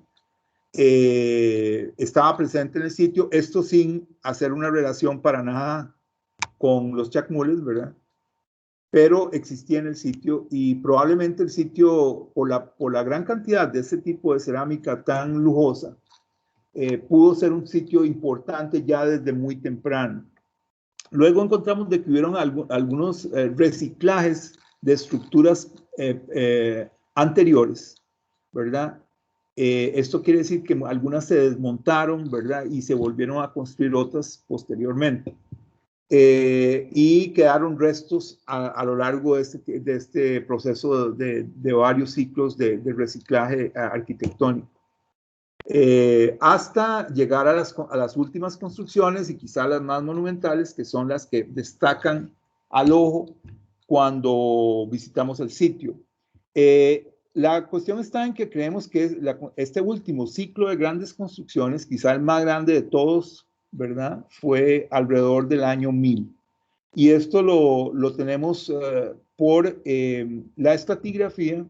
estaba presente en el sitio, esto sin hacer una relación para nada con los chacmules, ¿verdad?, pero existía en el sitio, y probablemente el sitio, por la gran cantidad de ese tipo de cerámica tan lujosa, pudo ser un sitio importante ya desde muy temprano. Luego encontramos de que hubieron algunos reciclajes de estructuras anteriores, ¿verdad? Esto quiere decir que algunas se desmontaron, ¿verdad?, y se volvieron a construir otras posteriormente. Y quedaron restos a lo largo de este proceso de varios ciclos de reciclaje arquitectónico. Hasta llegar a las últimas construcciones, y quizá las más monumentales, que son las que destacan al ojo cuando visitamos el sitio. La cuestión está en que creemos que este último ciclo de grandes construcciones, quizá el más grande de todos, ¿verdad?, fue alrededor del año 1000. Y esto lo tenemos por la estratigrafía,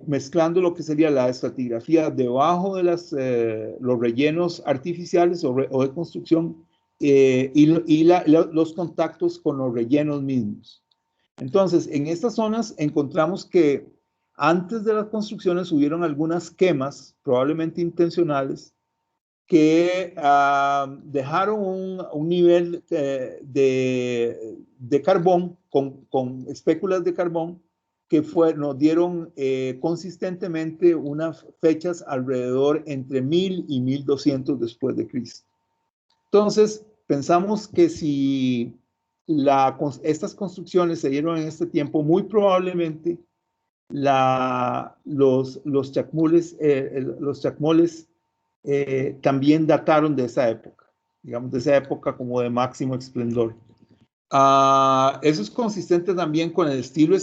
mezclando lo que sería la estratigrafía debajo de los rellenos artificiales o de construcción, y los contactos con los rellenos mismos. Entonces, en estas zonas encontramos que antes de las construcciones hubieron algunas quemas, probablemente intencionales, que dejaron un nivel de carbón, con espéculas de carbón, que nos dieron consistentemente unas fechas alrededor entre 1000 y 1200 después de Cristo. Entonces, pensamos que si estas construcciones se dieron en este tiempo, muy probablemente los chacmoles también dataron de esa época, digamos, de esa época como de máximo esplendor. Eso es consistente también con el estilo,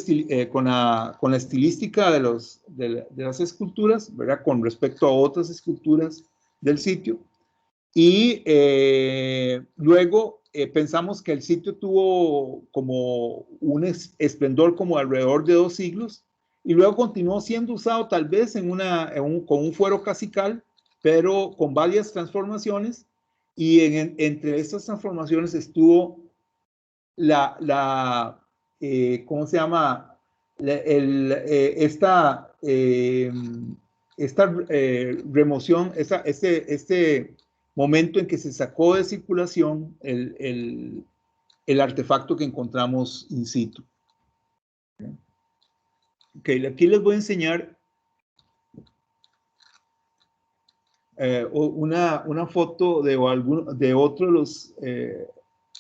con la estilística de las esculturas, ¿verdad?, con respecto a otras esculturas del sitio. Y luego pensamos que el sitio tuvo como un esplendor como alrededor de 2 siglos, y luego continuó siendo usado tal vez con un fuero cacical, pero con varias transformaciones, y entre estas transformaciones estuvo ¿cómo se llama? Esta remoción, este momento en que se sacó de circulación el artefacto que encontramos in situ. Ok, aquí les voy a enseñar una foto de otro de los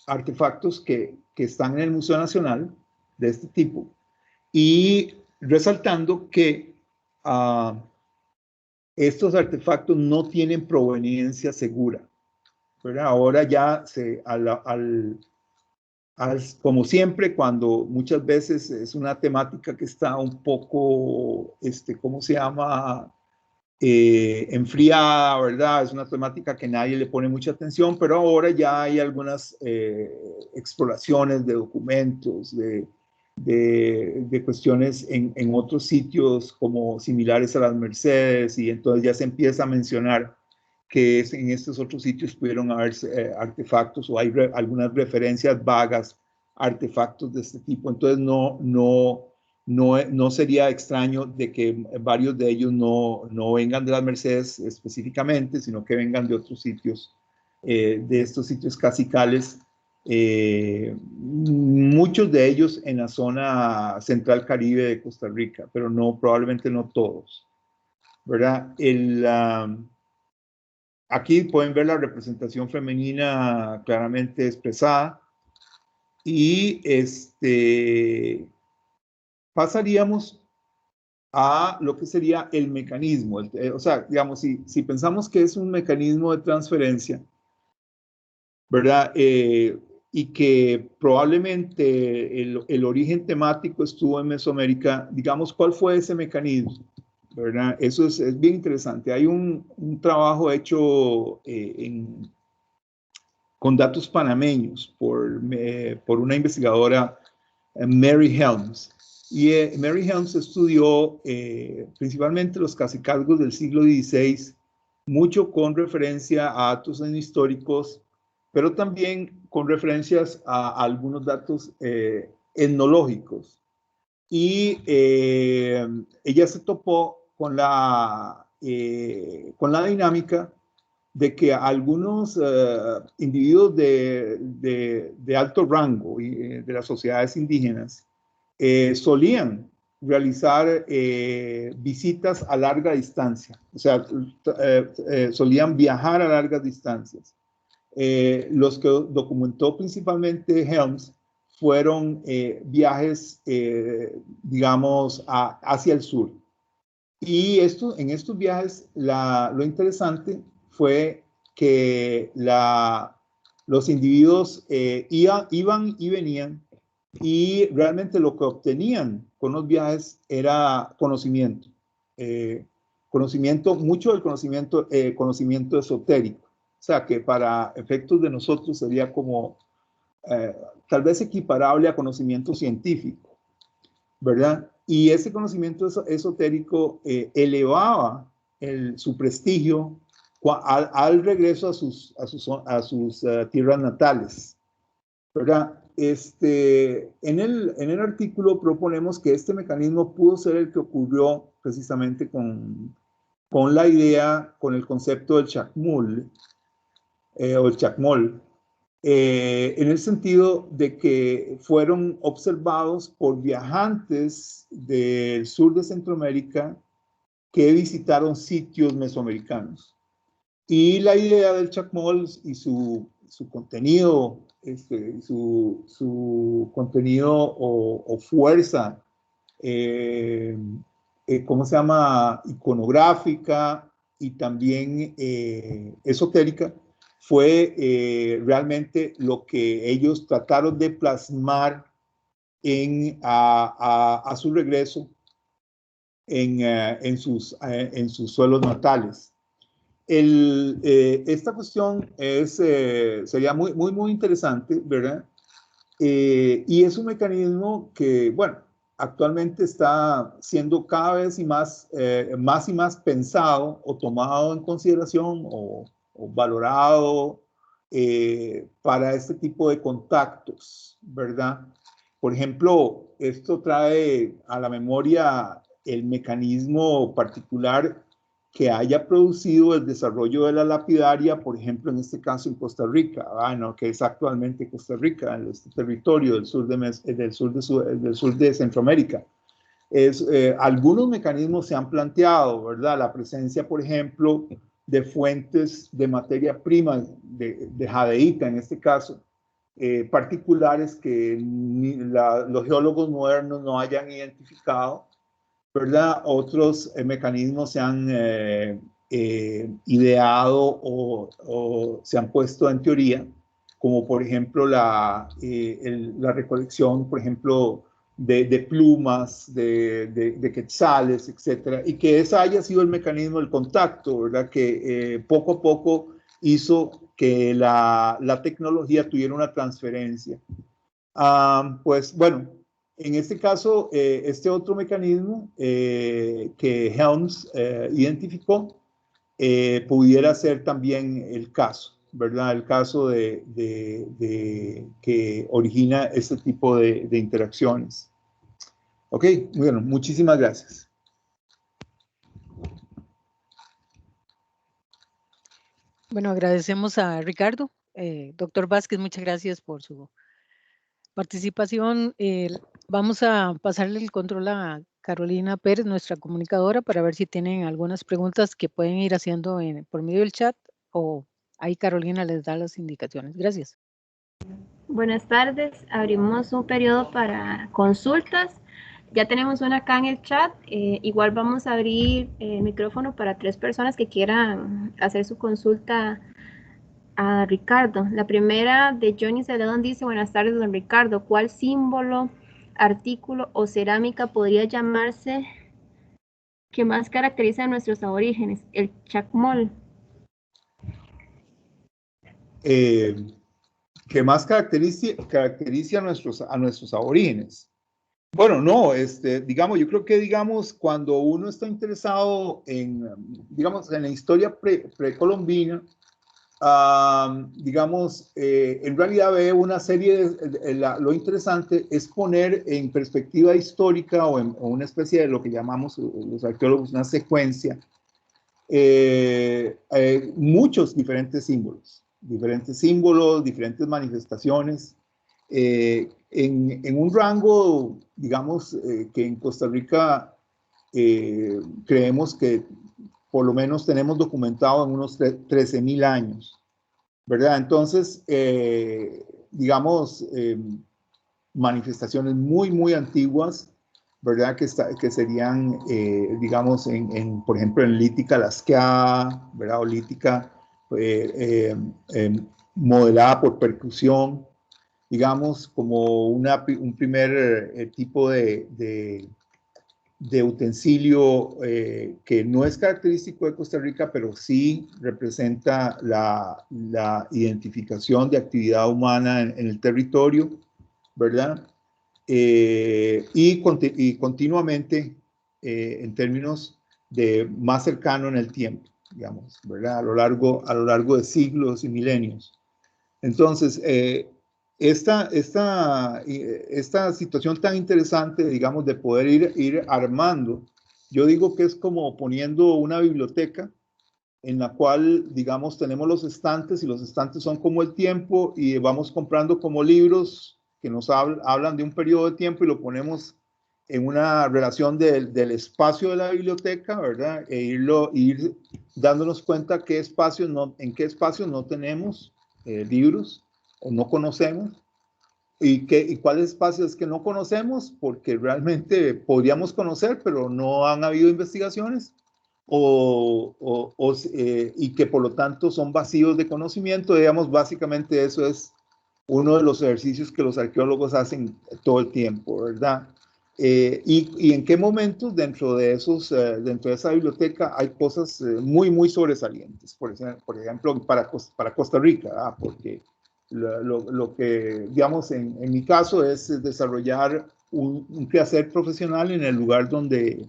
artefactos que están en el Museo Nacional de este tipo, y resaltando que estos artefactos no tienen proveniencia segura, ¿verdad? Ahora ya como siempre, cuando muchas veces es una temática que está un poco, ¿cómo se llama?, enfriada, ¿verdad? Es una temática que nadie le pone mucha atención, pero ahora ya hay algunas exploraciones de documentos, de cuestiones en otros sitios como similares a las Mercedes, y entonces ya se empieza a mencionar que en estos otros sitios pudieron haber artefactos, o hay algunas referencias vagas a artefactos de este tipo. Entonces no no sería extraño de que varios de ellos no vengan de las Mercedes específicamente, sino que vengan de otros sitios, de estos sitios cacicales, muchos de ellos en la zona central Caribe de Costa Rica, pero probablemente no todos, ¿verdad? Aquí pueden ver la representación femenina claramente expresada y pasaríamos a lo que sería el mecanismo. O sea, digamos, si pensamos que es un mecanismo de transferencia, ¿verdad? Y que probablemente el origen temático estuvo en Mesoamérica, digamos, ¿cuál fue ese mecanismo? ¿Verdad? Eso es bien interesante. Hay un trabajo hecho con datos panameños por una investigadora, Mary Helms. Y Mary Helms estudió principalmente los cacicazgos del siglo XVI, mucho con referencia a datos históricos, pero también con referencias a algunos datos etnológicos. Y ella se topó con la dinámica de que algunos individuos de alto rango de las sociedades indígenas solían realizar visitas a larga distancia, o sea, solían viajar a largas distancias. Los que documentó principalmente Helms fueron viajes, digamos, hacia el sur. Y en estos viajes, lo interesante fue que los individuos iban y venían, y realmente lo que obtenían con los viajes era conocimiento. Mucho del conocimiento esotérico. O sea, que para efectos de nosotros sería como tal vez equiparable a conocimiento científico, ¿verdad? Y ese conocimiento esotérico elevaba su prestigio al regreso a sus tierras natales, ¿verdad? En el artículo proponemos que este mecanismo pudo ser el que ocurrió precisamente con la idea, con el concepto del chacmul, o el chacmol, en el sentido de que fueron observados por viajantes del sur de Centroamérica que visitaron sitios mesoamericanos. Y la idea del chacmol y su contenido, su contenido o fuerza, ¿cómo se llama? Iconográfica y también esotérica, fue realmente lo que ellos trataron de plasmar a su regreso en sus suelos natales. Esta cuestión sería muy, muy, muy interesante, ¿verdad? Y es un mecanismo que, bueno, actualmente está siendo cada vez más y más pensado o tomado en consideración o valorado para este tipo de contactos, ¿verdad? Por ejemplo, esto trae a la memoria el mecanismo particular que haya producido el desarrollo de la lapidaria, por ejemplo, en este caso en Costa Rica, que es actualmente Costa Rica, en este territorio del sur de Centroamérica. Algunos mecanismos se han planteado, ¿verdad? La presencia, por ejemplo, de fuentes de materia prima, de jadeíta en este caso, particulares que los geólogos modernos no hayan identificado, ¿verdad? Otros mecanismos se han ideado o se han puesto en teoría, como por ejemplo la recolección, por ejemplo, de plumas, de quetzales, etcétera, y que ese haya sido el mecanismo del contacto, ¿verdad? Que poco a poco hizo que la tecnología tuviera una transferencia. Pues bueno, en este caso, este otro mecanismo que Helms identificó pudiera ser también el caso, ¿verdad? El caso de que origina este tipo de interacciones. Ok, bueno, muchísimas gracias. Bueno, agradecemos a Ricardo. Doctor Vázquez, muchas gracias por su participación. Vamos a pasarle el control a Carolina Pérez, nuestra comunicadora, para ver si tienen algunas preguntas que pueden ir haciendo por medio del chat o ahí Carolina les da las indicaciones. Gracias. Buenas tardes, abrimos un periodo para consultas. Ya tenemos una acá en el chat. Igual vamos a abrir el micrófono para 3 personas que quieran hacer su consulta a Ricardo. La primera de Johnny Celedón dice: buenas tardes, don Ricardo. ¿Cuál símbolo, artículo o cerámica podría llamarse que más caracteriza a nuestros aborígenes? El chacmol. ¿Qué más caracteriza a nuestros aborígenes? Bueno, no, digamos, yo creo que, digamos, cuando uno está interesado en, digamos, en la historia precolombina, digamos, en realidad ve una serie lo interesante es poner en perspectiva histórica o una especie de lo que llamamos los arqueólogos una secuencia, muchos diferentes símbolos, diferentes manifestaciones, en un rango, digamos, que en Costa Rica creemos que por lo menos tenemos documentado en unos 13.000 años, ¿verdad? Entonces, digamos, manifestaciones muy antiguas, ¿verdad? Que serían, digamos, por ejemplo, en lítica lasqueada, ¿verdad? O lítica modelada por percusión, digamos, como un primer tipo de utensilio que no es característico de Costa Rica, pero sí representa la identificación de actividad humana en el territorio, ¿verdad? Y continuamente en términos de más cercano en el tiempo, digamos, ¿verdad? A lo largo de siglos y milenios. Entonces, esta situación tan interesante, digamos, de poder ir armando, yo digo que es como poniendo una biblioteca en la cual, digamos, tenemos los estantes y los estantes son como el tiempo y vamos comprando como libros que nos hablan de un periodo de tiempo y lo ponemos en una relación del espacio de la biblioteca, ¿verdad? Ir dándonos cuenta en qué espacios no tenemos libros o no conocemos y cuáles espacios que no conocemos porque realmente podríamos conocer, pero no han habido investigaciones y que por lo tanto son vacíos de conocimiento. Digamos, básicamente eso es uno de los ejercicios que los arqueólogos hacen todo el tiempo, ¿verdad? Y en qué momentos dentro de esa biblioteca hay cosas muy sobresalientes, por ejemplo, para Costa Rica, ¿verdad? Porque lo que, digamos, en mi caso es desarrollar un quehacer profesional en el lugar donde,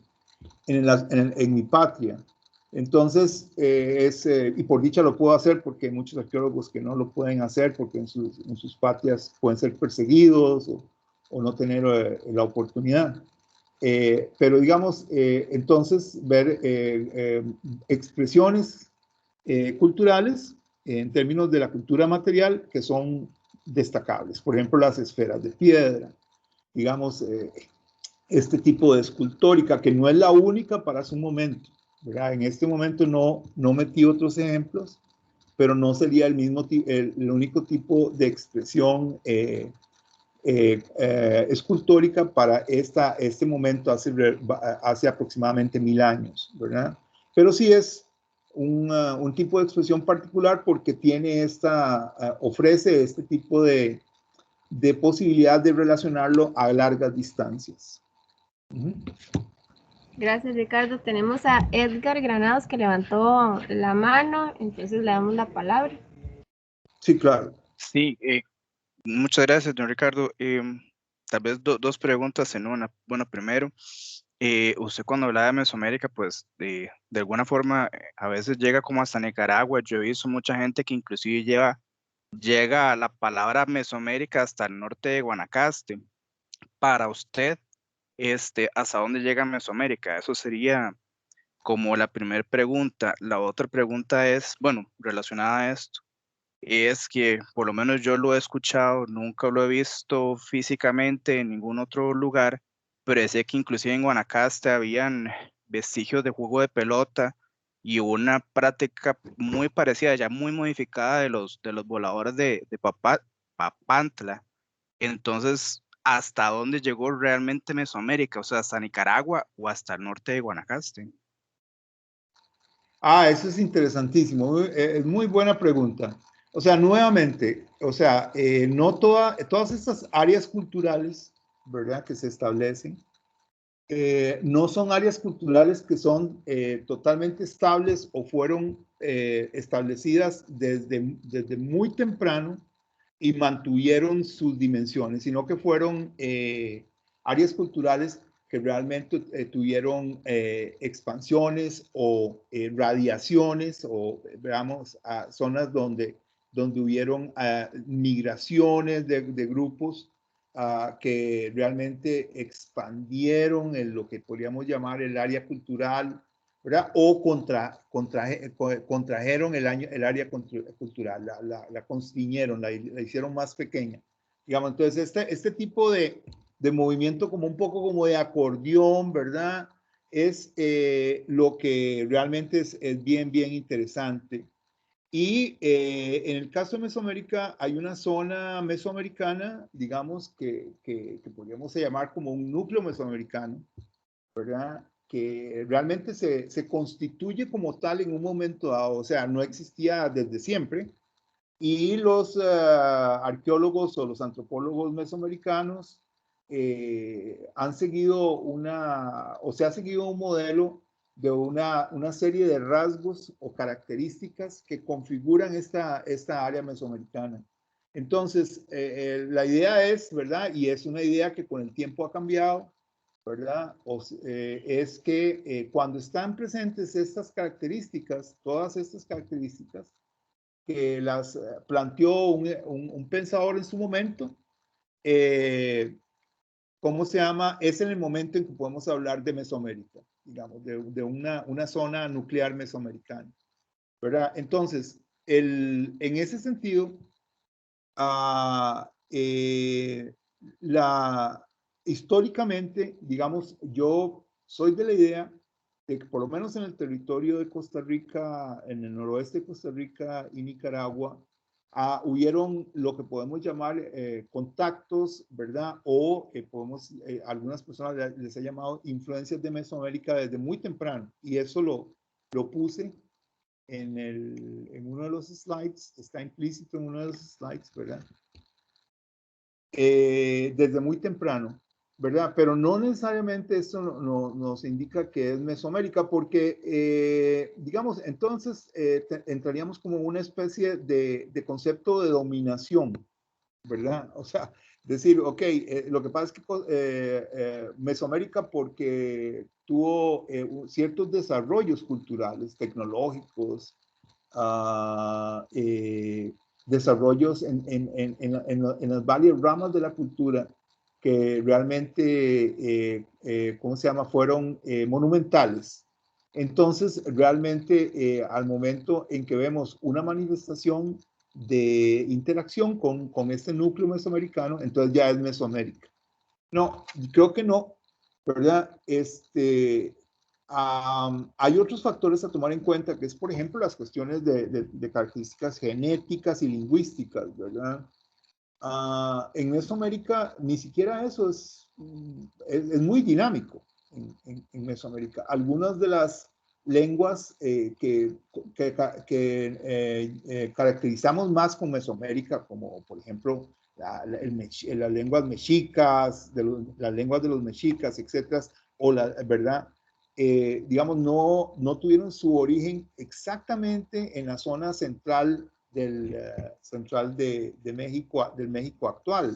en mi patria. Entonces, y por dicha lo puedo hacer porque hay muchos arqueólogos que no lo pueden hacer porque en sus patrias pueden ser perseguidos o no tener la oportunidad. Pero digamos, entonces ver expresiones culturales en términos de la cultura material que son destacables. Por ejemplo, las esferas de piedra, digamos, este tipo de escultórica, que no es la única para su momento, ¿verdad? En este momento no metí otros ejemplos, pero no sería el único tipo de expresión escultórica para este momento hace aproximadamente 1000 años, ¿verdad? Pero sí es un tipo de expresión particular porque ofrece este tipo de posibilidad de relacionarlo a largas distancias. Gracias, Ricardo. Tenemos a Edgar Granados que levantó la mano, entonces le damos la palabra. Sí, claro. Sí, muchas gracias, don Ricardo. Tal vez dos preguntas en una. Bueno, primero, usted cuando hablaba de Mesoamérica, pues de alguna forma a veces llega como hasta Nicaragua. Yo he visto mucha gente que inclusive llega a la palabra Mesoamérica hasta el norte de Guanacaste. Para usted, ¿hasta dónde llega Mesoamérica? Eso sería como la primera pregunta. La otra pregunta es, bueno, relacionada a esto, es que por lo menos yo lo he escuchado, nunca lo he visto físicamente en ningún otro lugar, pero decía que inclusive en Guanacaste habían vestigios de juego de pelota y una práctica muy parecida, ya muy modificada de los voladores de Papantla. Entonces, ¿hasta dónde llegó realmente Mesoamérica? O sea, ¿hasta Nicaragua o hasta el norte de Guanacaste? Ah, eso es interesantísimo. Es muy buena pregunta. O sea, nuevamente, o sea, no todas estas áreas culturales, ¿verdad? Que se establecen, no son áreas culturales que son totalmente estables o fueron establecidas desde muy temprano y mantuvieron sus dimensiones, sino que fueron áreas culturales que realmente tuvieron expansiones o radiaciones o, veamos, zonas donde hubieron migraciones de grupos que realmente expandieron lo que podríamos llamar el área cultural, ¿verdad? O contrajeron el área cultural, la constriñeron, la hicieron más pequeña. Digamos, entonces este tipo de movimiento como un poco como de acordeón, ¿verdad? Es lo que realmente es bien, bien interesante. Y en el caso de Mesoamérica, hay una zona mesoamericana, digamos, que podríamos llamar como un núcleo mesoamericano, ¿verdad? Que realmente se constituye como tal en un momento dado, o sea, no existía desde siempre. Y los arqueólogos o los antropólogos mesoamericanos han seguido o se ha seguido un modelo de una serie de rasgos o características que configuran esta área mesoamericana. Entonces, la idea es, ¿verdad? Y es una idea que con el tiempo ha cambiado, ¿verdad? Es que cuando están presentes estas características, todas estas características, que las planteó un pensador en su momento, ¿cómo se llama? Es en el momento en que podemos hablar de Mesoamérica, digamos, de una zona nuclear mesoamericana, ¿verdad? Entonces, en ese sentido, uh, eh, históricamente, digamos, yo soy de la idea de que por lo menos en el territorio de Costa Rica, en el noroeste de Costa Rica y Nicaragua, hubieron lo que podemos llamar contactos, ¿verdad? O algunas personas les ha llamado influencias de Mesoamérica desde muy temprano. Y eso lo puse en uno de los slides, está implícito en uno de los slides, ¿verdad? Desde muy temprano, ¿verdad? Pero no necesariamente esto nos indica que es Mesoamérica, porque, digamos, entonces entraríamos como una especie de concepto de dominación, ¿verdad? O sea, decir, ok, lo que pasa es que Mesoamérica porque tuvo ciertos desarrollos culturales, tecnológicos, desarrollos en las varias ramas de la cultura que realmente, ¿cómo se llama?, fueron monumentales. Entonces, realmente, al momento en que vemos una manifestación de interacción con este núcleo mesoamericano, entonces ya es Mesoamérica. No, creo que no, ¿verdad? Hay otros factores a tomar en cuenta, que es, por ejemplo, las cuestiones de características genéticas y lingüísticas, ¿verdad? En Mesoamérica, ni siquiera eso es muy dinámico en Mesoamérica. Algunas de las lenguas que caracterizamos más con Mesoamérica, como por ejemplo las lenguas mexicas, las lenguas de los mexicas, etcétera, o ¿verdad? Digamos, no tuvieron su origen exactamente en la zona central central de México, del México actual,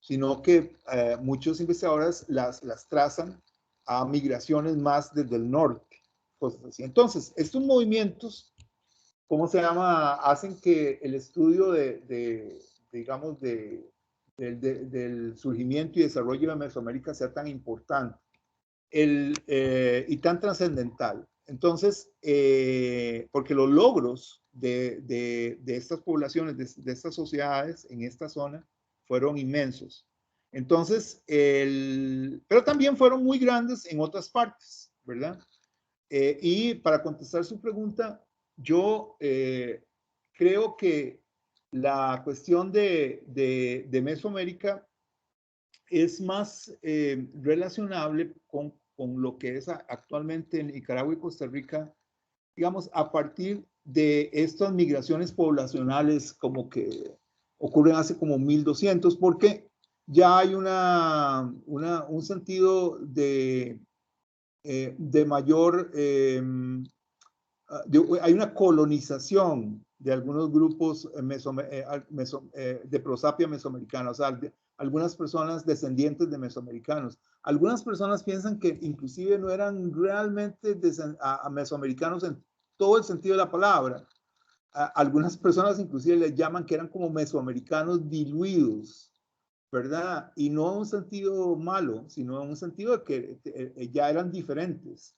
sino que muchos investigadores las trazan a migraciones más desde el norte, cosas así. Entonces, estos movimientos, ¿cómo se llama?, hacen que el estudio digamos, del surgimiento y desarrollo de Mesoamérica sea tan importante y tan trascendental. Entonces, porque los logros de estas poblaciones, de estas sociedades en esta zona, fueron inmensos. Entonces, pero también fueron muy grandes en otras partes, ¿verdad? Y para contestar su pregunta, yo creo que la cuestión de Mesoamérica es más relacionable con lo que es actualmente en Nicaragua y Costa Rica, digamos, a partir de estas migraciones poblacionales como que ocurren hace como 1200, porque ya hay un sentido de mayor, hay una colonización de algunos grupos de prosapia mesoamericana, o sea, algunas personas descendientes de mesoamericanos. Algunas personas piensan que inclusive no eran realmente mesoamericanos en todo el sentido de la palabra. Algunas personas inclusive les llaman que eran como mesoamericanos diluidos, ¿verdad? Y no en un sentido malo, sino en un sentido de que ya eran diferentes,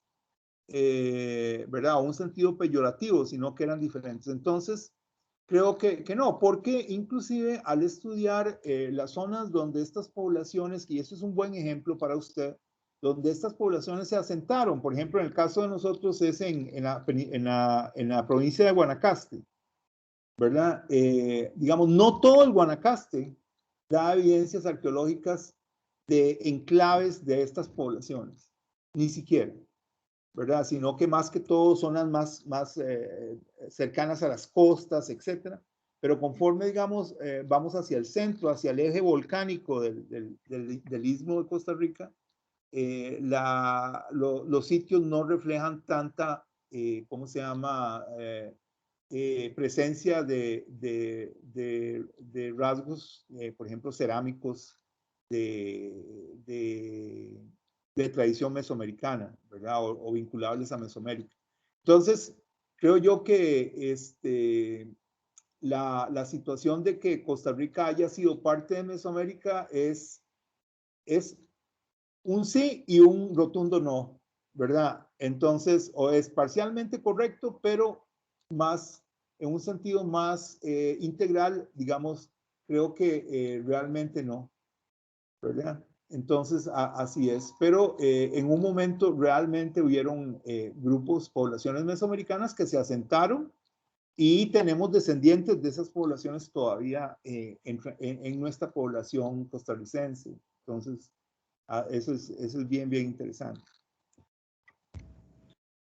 ¿verdad? O un sentido peyorativo, sino que eran diferentes. Entonces, creo que no, porque inclusive al estudiar las zonas donde estas poblaciones, y eso es un buen ejemplo para usted, donde estas poblaciones se asentaron, por ejemplo, en el caso de nosotros es en la provincia de Guanacaste, ¿verdad? Digamos, no todo el Guanacaste da evidencias arqueológicas de enclaves de estas poblaciones, ni siquiera, ¿verdad? Sino que más que todo zonas más cercanas a las costas, etcétera. Pero conforme, digamos, vamos hacia el centro, hacia el eje volcánico del istmo de Costa Rica, los sitios no reflejan tanta, ¿cómo se llama? Presencia de rasgos, por ejemplo, cerámicos de tradición mesoamericana, ¿verdad? O vinculables a Mesoamérica. Entonces, creo yo que la situación de que Costa Rica haya sido parte de Mesoamérica es un sí y un rotundo no, ¿verdad? Entonces, o es parcialmente correcto, pero más, en un sentido más integral, digamos, creo que realmente no, ¿verdad? Entonces, así es. Pero en un momento realmente hubieron grupos, poblaciones mesoamericanas que se asentaron y tenemos descendientes de esas poblaciones todavía en nuestra población costarricense. Entonces, eso es bien, bien interesante.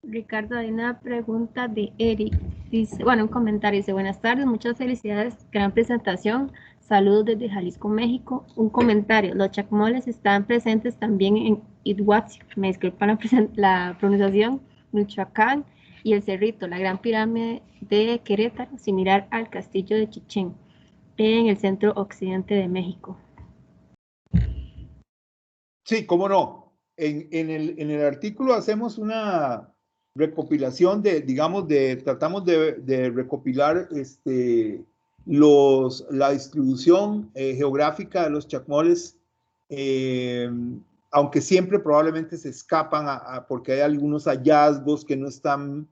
Ricardo, hay una pregunta de Eric. Dice, bueno, un comentario. Dice, buenas tardes, muchas felicidades, gran presentación. Saludos desde Jalisco, México. Un comentario, los chacmoles están presentes también en Ithuaxi, me disculpan la pronunciación, Michoacán, y el Cerrito, la gran pirámide de Querétaro, similar al castillo de Chichén, en el centro occidente de México. Sí, cómo no. En el artículo hacemos una recopilación tratamos de recopilar la distribución geográfica de los chacmoles, aunque siempre probablemente se escapan porque hay algunos hallazgos que no están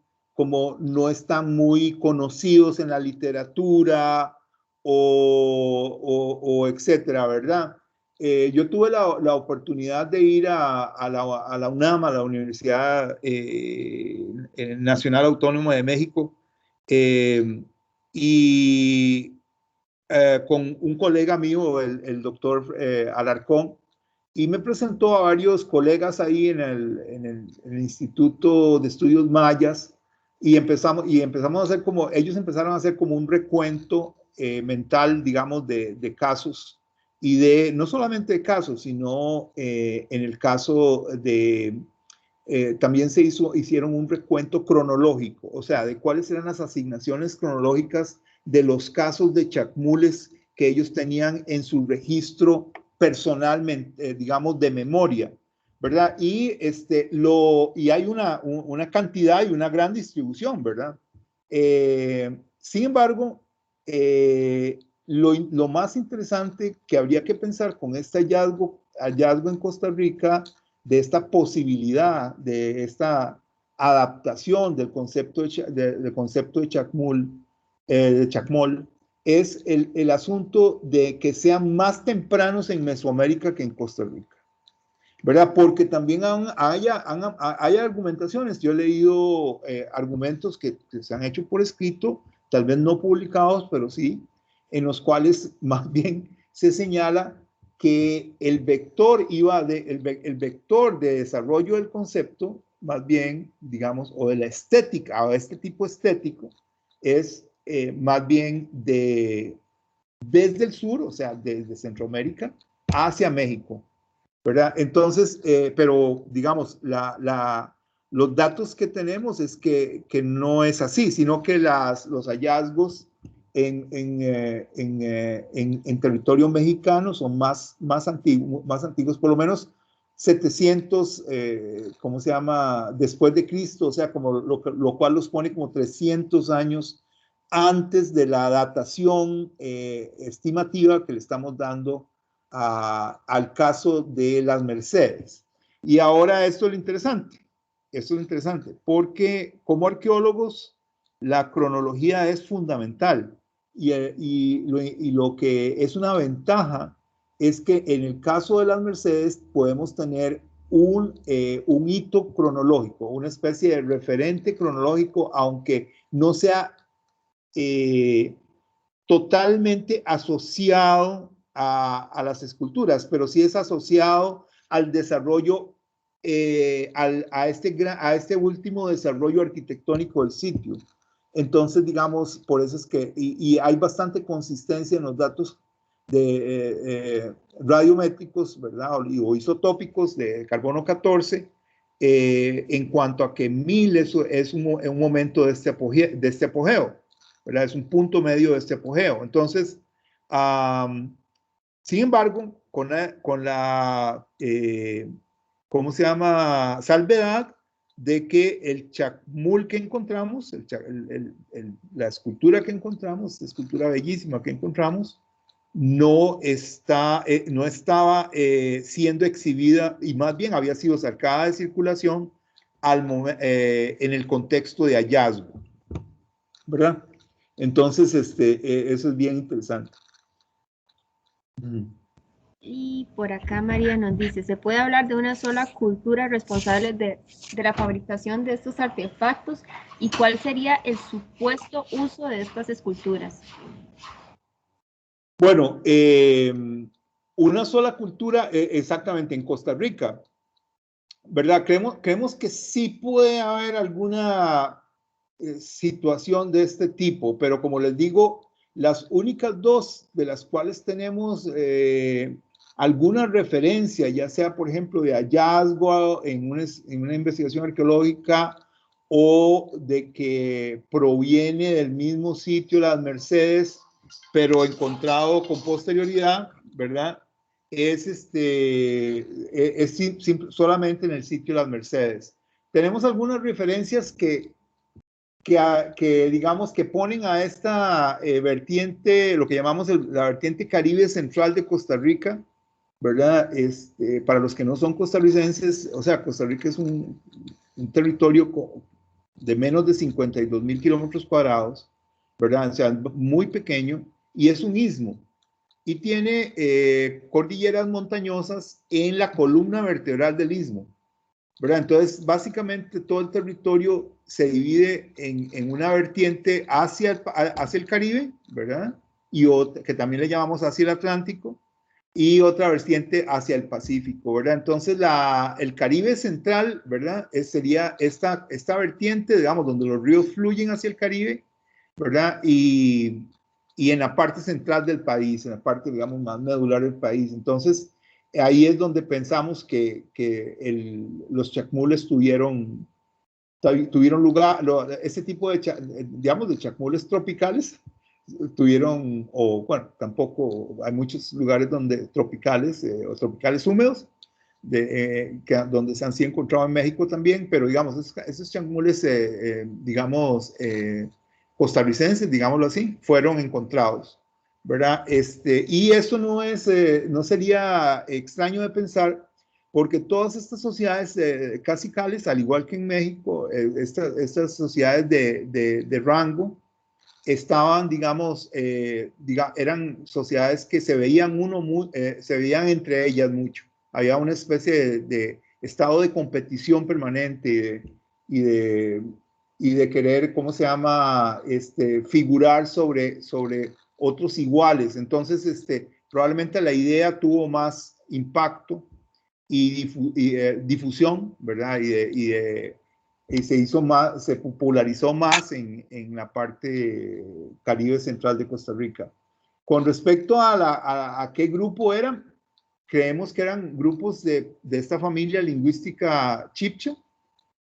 muy conocidos en la literatura o etcétera, ¿verdad? Yo tuve la oportunidad de ir a la UNAM, a la Universidad Nacional Autónoma de México, y con un colega mío, el doctor Alarcón, y me presentó a varios colegas ahí en el Instituto de Estudios Mayas, y empezamos a hacer ellos empezaron a hacer como un recuento mental, digamos, de casos, y no solamente de casos, sino en el caso también hicieron un recuento cronológico, o sea, de cuáles eran las asignaciones cronológicas de los casos de chacmules que ellos tenían en su registro personalmente, digamos, de memoria, ¿verdad? Y hay una cantidad y una gran distribución, ¿verdad? Sin embargo, lo más interesante que habría que pensar con este hallazgo en Costa Rica, de esta posibilidad, de esta adaptación del concepto de Chacmol, es el asunto de que sean más tempranos en Mesoamérica que en Costa Rica, ¿verdad? Porque también hay argumentaciones. Yo he leído argumentos que se han hecho por escrito, tal vez no publicados, pero sí, en los cuales más bien se señala que el vector el vector de desarrollo del concepto, más bien, digamos, o de la estética, o de este tipo estético, es más bien desde el sur, o sea, desde Centroamérica hacia México, ¿verdad? Entonces, pero digamos, los datos que tenemos es que no es así, sino que los hallazgos en territorio mexicano son más antiguos, por lo menos 700, ¿cómo se llama? Después de Cristo, o sea, como lo cual los pone como 300 años antes de la datación estimativa que le estamos dando al caso de las Mercedes. Y ahora esto es lo interesante, porque como arqueólogos la cronología es fundamental y lo que es una ventaja es que en el caso de las Mercedes podemos tener un hito cronológico, una especie de referente cronológico, aunque no sea totalmente asociado a las esculturas, pero sí es asociado al desarrollo, a este último desarrollo arquitectónico del sitio. Entonces, digamos, por eso es que, y hay bastante consistencia en los datos radiométricos, ¿verdad? O isotópicos de carbono 14, en cuanto a que 1000 es un momento de este apogeo, ¿verdad? Es un punto medio de este apogeo. Entonces, sin embargo, con la ¿cómo se llama? Salvedad de que el Chacmul que encontramos, la escultura que encontramos, la escultura bellísima que encontramos, no estaba siendo exhibida, y más bien había sido sacada de circulación en el contexto de hallazgo, ¿verdad? Entonces, eso es bien interesante. Y por acá María nos dice, ¿se puede hablar de una sola cultura responsable de la fabricación de estos artefactos? ¿Y cuál sería el supuesto uso de estas esculturas? Bueno, una sola cultura, exactamente, en Costa Rica, ¿verdad? Creemos que sí puede haber alguna situación de este tipo, pero como les digo, las únicas dos de las cuales tenemos alguna referencia, ya sea, por ejemplo, de hallazgo en una investigación arqueológica o de que proviene del mismo sitio, las Mercedes, pero encontrado con posterioridad, ¿verdad? Es solamente en el sitio Las Mercedes. Tenemos algunas referencias que digamos que ponen a esta vertiente, lo que llamamos la vertiente Caribe central de Costa Rica, ¿verdad? Para los que no son costarricenses, o sea, Costa Rica es un territorio de menos de 52,000 kilómetros cuadrados, ¿verdad? O sea, muy pequeño, y es un istmo. Y tiene cordilleras montañosas en la columna vertebral del istmo, ¿verdad? Entonces, básicamente todo el territorio se divide en una vertiente hacia el Caribe, ¿verdad? Y otra, que también le llamamos hacia el Atlántico, y otra vertiente hacia el Pacífico, ¿verdad? Entonces, el Caribe central, ¿verdad? Sería esta vertiente, digamos, donde los ríos fluyen hacia el Caribe, ¿verdad? Y en la parte central del país, en la parte, digamos, más medular del país. Entonces, ahí es donde pensamos que los chacmules tuvieron lugar, ese tipo de, digamos, de chacmules tropicales, tampoco, hay muchos lugares tropicales o tropicales húmedos, donde se han sido encontrados en México también, pero digamos, esos chacmules, digamos, costarricenses, digámoslo así, fueron encontrados. ¿verdad? Y eso no es, no sería extraño de pensar, porque todas estas sociedades cacicales, al igual que en México, estas sociedades de rango, estaban, digamos, eran sociedades que se veían se veían entre ellas mucho. Había una especie de estado de competición permanente y de querer, ¿cómo se llama? Figurar sobre otros iguales. Entonces, probablemente la idea tuvo más impacto y difusión, ¿verdad? Y se hizo más, se popularizó más en la parte caribe central de Costa Rica. Con respecto a qué grupo eran, creemos que eran grupos de esta familia lingüística chibcha,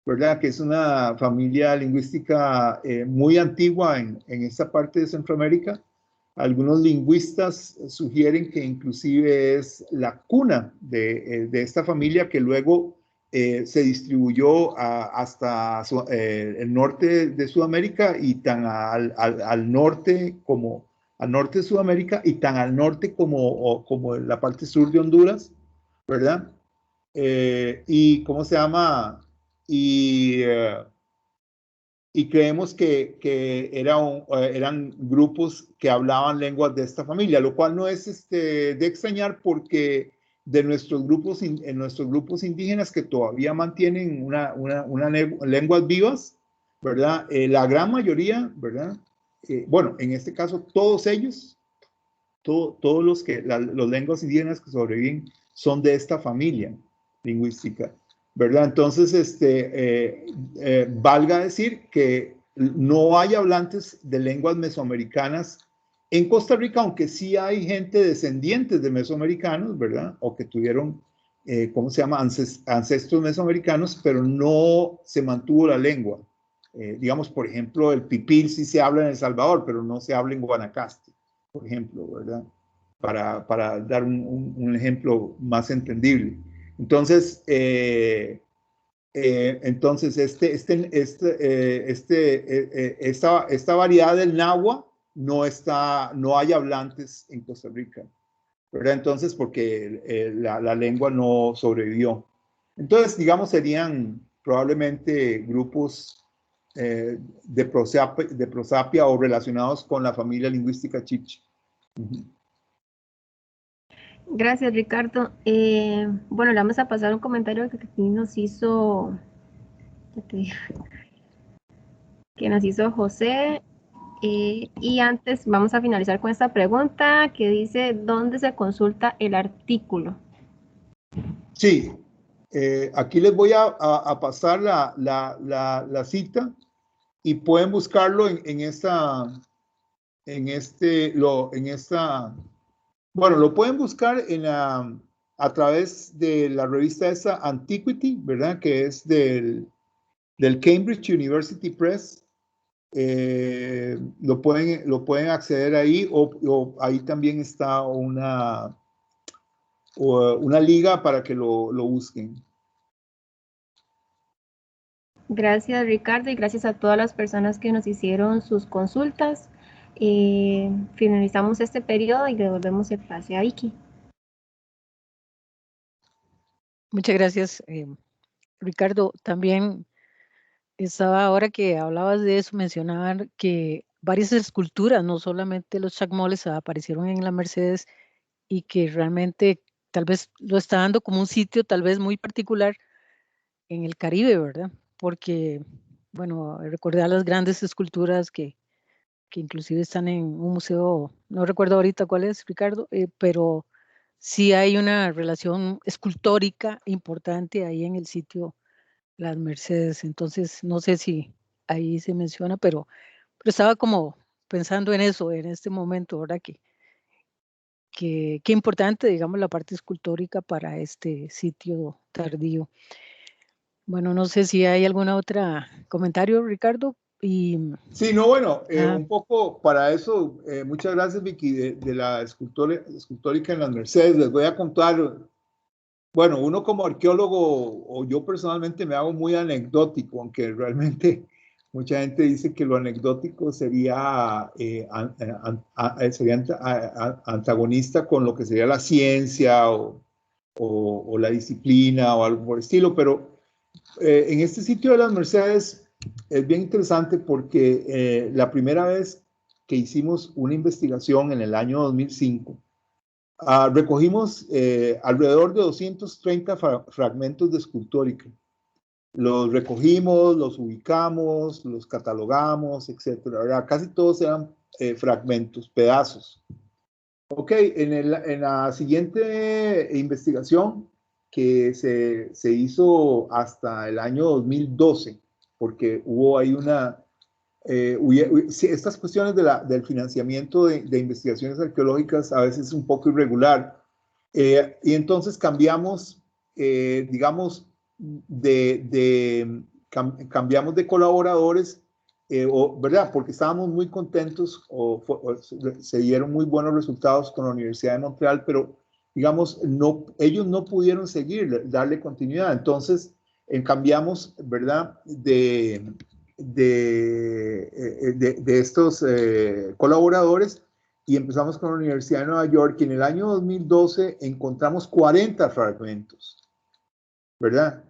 ¿verdad? Que es una familia lingüística muy antigua en esta parte de Centroamérica. Algunos lingüistas sugieren que inclusive es la cuna de esta familia que luego se distribuyó hasta el norte de Sudamérica y tan al norte como al norte de Sudamérica y tan al norte como la parte sur de Honduras, ¿verdad? Y ¿cómo se llama? Y creemos que eran grupos que hablaban lenguas de esta familia, lo cual no es de extrañar porque en nuestros grupos indígenas que todavía mantienen lenguas vivas, ¿verdad? La gran mayoría, ¿verdad? Bueno, en este caso, todos ellos, todos los lenguas indígenas que sobreviven son de esta familia lingüística, ¿verdad? Entonces, valga decir que no hay hablantes de lenguas mesoamericanas en Costa Rica, aunque sí hay gente descendientes de mesoamericanos, ¿verdad? O que tuvieron, ¿cómo se llama? Ancestros mesoamericanos, pero no se mantuvo la lengua. Digamos, por ejemplo, el pipil sí se habla en El Salvador, pero no se habla en Guanacaste, por ejemplo, ¿verdad? Para dar un ejemplo más entendible. Entonces, esta variedad del náhuatl no hay hablantes en Costa Rica, ¿verdad? Entonces, porque la lengua no sobrevivió. Entonces, digamos, serían probablemente grupos de prosapia o relacionados con la familia lingüística chibcha. Gracias, Ricardo. Bueno, le vamos a pasar un comentario que aquí nos hizo, José. Y antes vamos a finalizar con esta pregunta que dice, ¿dónde se consulta el artículo? Sí, aquí les voy a pasar la cita y pueden buscarlo bueno, lo pueden buscar a través de la revista esa Antiquity, ¿verdad? Que es del Cambridge University Press. Lo pueden acceder ahí o ahí también está una liga para que lo busquen. Gracias, Ricardo, y gracias a todas las personas que nos hicieron sus consultas. Finalizamos este periodo y devolvemos el pase a Vicky. Muchas gracias, Ricardo. También estaba, ahora que hablabas de eso, mencionaban que varias esculturas, no solamente los chacmoles, aparecieron en la Mercedes y que realmente tal vez lo está dando como un sitio tal vez muy particular en el Caribe, ¿verdad? Porque, bueno, recordar las grandes esculturas que inclusive están en un museo, no recuerdo ahorita cuál es, Ricardo, pero sí hay una relación escultórica importante ahí en el sitio Las Mercedes. Entonces, no sé si ahí se menciona, pero estaba como pensando en eso en este momento, ¿verdad? Qué importante, digamos, la parte escultórica para este sitio tardío. Bueno, no sé si hay alguna otra comentario, Ricardo. Sí, no, bueno, un poco para eso, muchas gracias, Vicky, de la escultórica en las Mercedes. Les voy a contar, bueno, uno como arqueólogo, o yo personalmente me hago muy anecdótico, aunque realmente Mucha gente dice que lo anecdótico sería, sería antagonista con lo que sería la ciencia o la disciplina o algo por el estilo, pero en este sitio de las Mercedes es bien interesante porque la primera vez que hicimos una investigación en el año 2005, recogimos alrededor de 230 fragmentos de escultórica. Los recogimos, los ubicamos, los catalogamos, etcétera. Casi todos eran fragmentos, pedazos. Ok, en la siguiente investigación que se hizo hasta el año 2012, porque hubo ahí estas cuestiones del financiamiento de investigaciones arqueológicas a veces es un poco irregular, y entonces cambiamos, digamos, cambiamos de colaboradores, ¿verdad? Porque estábamos muy contentos se dieron muy buenos resultados con la Universidad de Montreal, pero digamos, ellos no pudieron darle continuidad. Entonces, cambiamos, ¿verdad? De estos colaboradores y empezamos con la Universidad de Nueva York, y en el año 2012 encontramos 40 fragmentos, ¿verdad?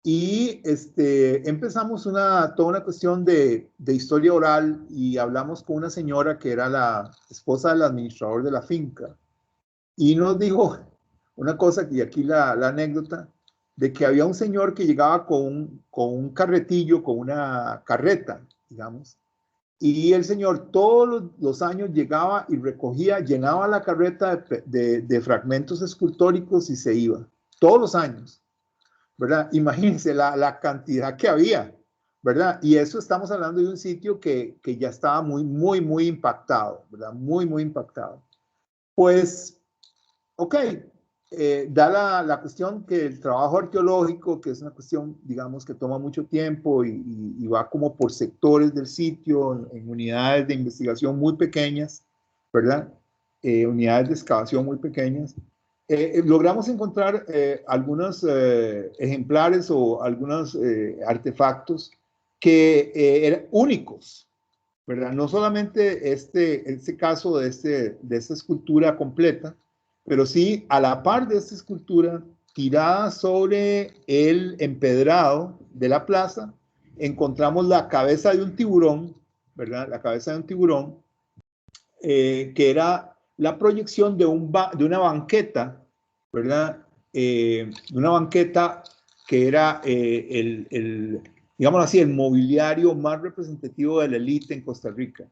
Y empezamos toda una cuestión de historia oral, y hablamos con una señora que era la esposa del administrador de la finca, y nos dijo una cosa, y aquí la anécdota, de que había un señor que llegaba con un carretillo, con una carreta, digamos, y el señor todos los años llegaba y recogía, llenaba la carreta de fragmentos escultóricos y se iba, todos los años, ¿verdad? Imagínense la cantidad que había, ¿verdad? Y eso estamos hablando de un sitio que ya estaba muy impactado, ¿verdad? Muy impactado. Pues, ok, da la cuestión que el trabajo arqueológico, que es una cuestión, digamos, que toma mucho tiempo y va como por sectores del sitio, en unidades de investigación muy pequeñas, ¿verdad? Unidades de excavación muy pequeñas. Logramos encontrar algunos ejemplares o algunos artefactos que eran únicos, ¿verdad? No solamente este caso de esta escultura completa, pero sí a la par de esta escultura, tirada sobre el empedrado de la plaza, encontramos la cabeza de un tiburón, ¿verdad? La cabeza de un tiburón, que era la proyección de una banqueta, ¿verdad? Una banqueta que era digamos así, el mobiliario más representativo de la élite en Costa Rica.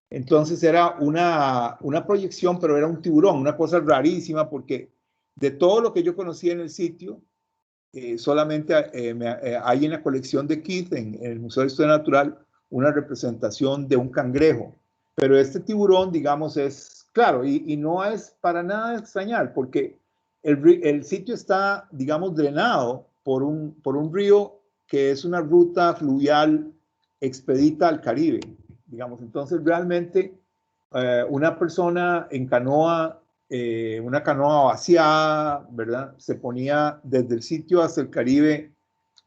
Entonces era una proyección, pero era un tiburón, una cosa rarísima, porque de todo lo que yo conocía en el sitio, solamente hay en la colección de Keith, en el Museo de Historia Natural, una representación de un cangrejo. Pero este tiburón, digamos, es claro, y no es para nada extrañar, porque el sitio está, digamos, drenado por un río que es una ruta fluvial expedita al Caribe, digamos. Entonces, realmente, una persona en canoa, una canoa vaciada, ¿verdad? Se ponía desde el sitio hasta el Caribe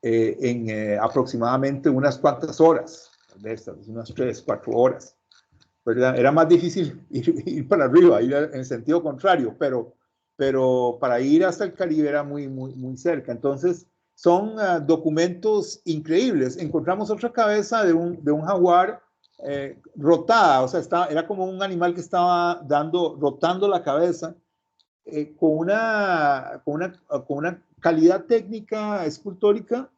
en aproximadamente unas cuantas horas, de estas, unas 3, 4 horas, ¿verdad? Era más difícil ir para arriba, ir en el sentido contrario, pero para ir hasta el Caribe era muy cerca. Entonces, son documentos increíbles. Encontramos otra cabeza de un jaguar rotada, o sea, era como un animal que estaba rotando la cabeza, con una calidad técnica escultórica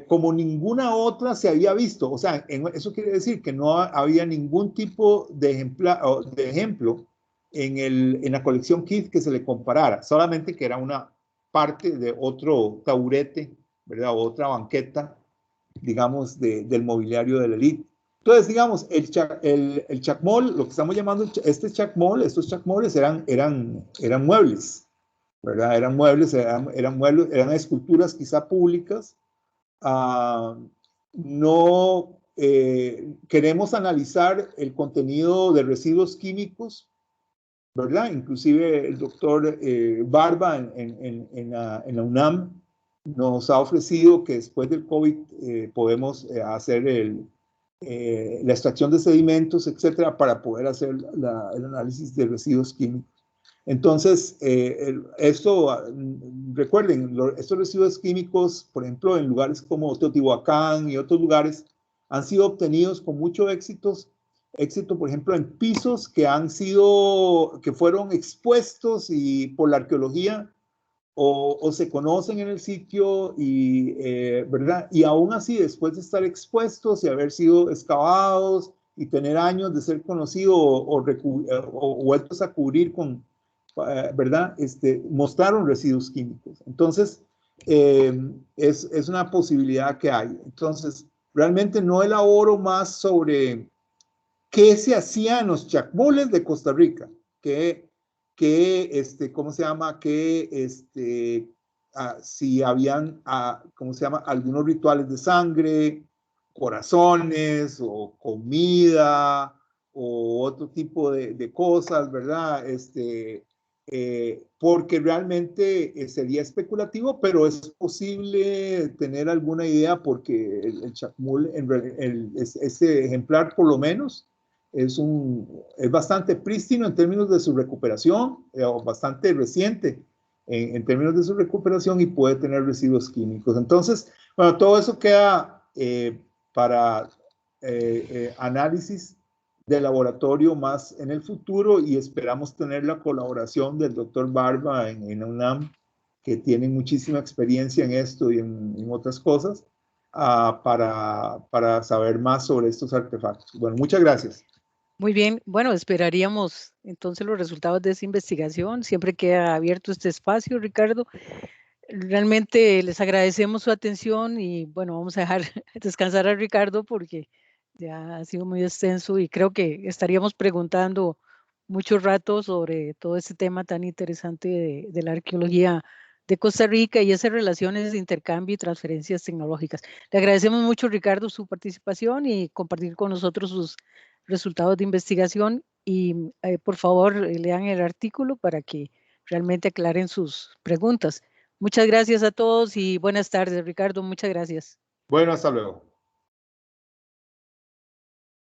como ninguna otra se había visto. O sea, eso quiere decir que no había ningún tipo de ejemplo en la colección Keith que se le comparara, solamente que era una parte de otro taburete, ¿verdad? O otra banqueta, digamos, del mobiliario de la élite. Entonces, digamos, el chacmol, lo que estamos llamando estos chacmoles eran muebles, ¿verdad? Eran muebles, eran esculturas quizá públicas. No queremos analizar el contenido de residuos químicos, ¿verdad? Inclusive el doctor Barba en la UNAM nos ha ofrecido que después del COVID podemos hacer la extracción de sedimentos, etcétera, para poder hacer el análisis de residuos químicos. Entonces, recuerden, estos residuos químicos, por ejemplo, en lugares como Teotihuacán y otros lugares, han sido obtenidos con mucho éxito, por ejemplo, en pisos que fueron expuestos y por la arqueología o se conocen en el sitio y, ¿verdad? Y aún así, después de estar expuestos y haber sido excavados y tener años de ser conocidos o vueltos a cubrir con, ¿verdad? Mostraron residuos químicos. Entonces, es una posibilidad que hay. Entonces, realmente no elaboro más sobre qué se hacía en los chacmules de Costa Rica, ¿cómo se llama? Si habían, ¿cómo se llama? Algunos rituales de sangre, corazones o comida o otro tipo de cosas, ¿verdad? Porque realmente sería especulativo, pero es posible tener alguna idea porque el chacmul, ese ejemplar por lo menos, es bastante prístino en términos de su recuperación, o bastante reciente en términos de su recuperación y puede tener residuos químicos. Entonces, bueno, todo eso queda para análisis de laboratorio más en el futuro y esperamos tener la colaboración del doctor Barba en UNAM, que tiene muchísima experiencia en esto y en otras cosas, para saber más sobre estos artefactos. Bueno, muchas gracias. Muy bien, bueno, esperaríamos entonces los resultados de esa investigación. Siempre queda abierto este espacio, Ricardo. Realmente les agradecemos su atención y bueno, vamos a dejar descansar a Ricardo porque ya ha sido muy extenso y creo que estaríamos preguntando mucho rato sobre todo este tema tan interesante de la arqueología de Costa Rica y esas relaciones de intercambio y transferencias tecnológicas. Le agradecemos mucho, Ricardo, su participación y compartir con nosotros sus resultados de investigación y por favor lean el artículo para que realmente aclaren sus preguntas. Muchas gracias a todos y buenas tardes, Ricardo. Muchas gracias. Bueno, hasta luego.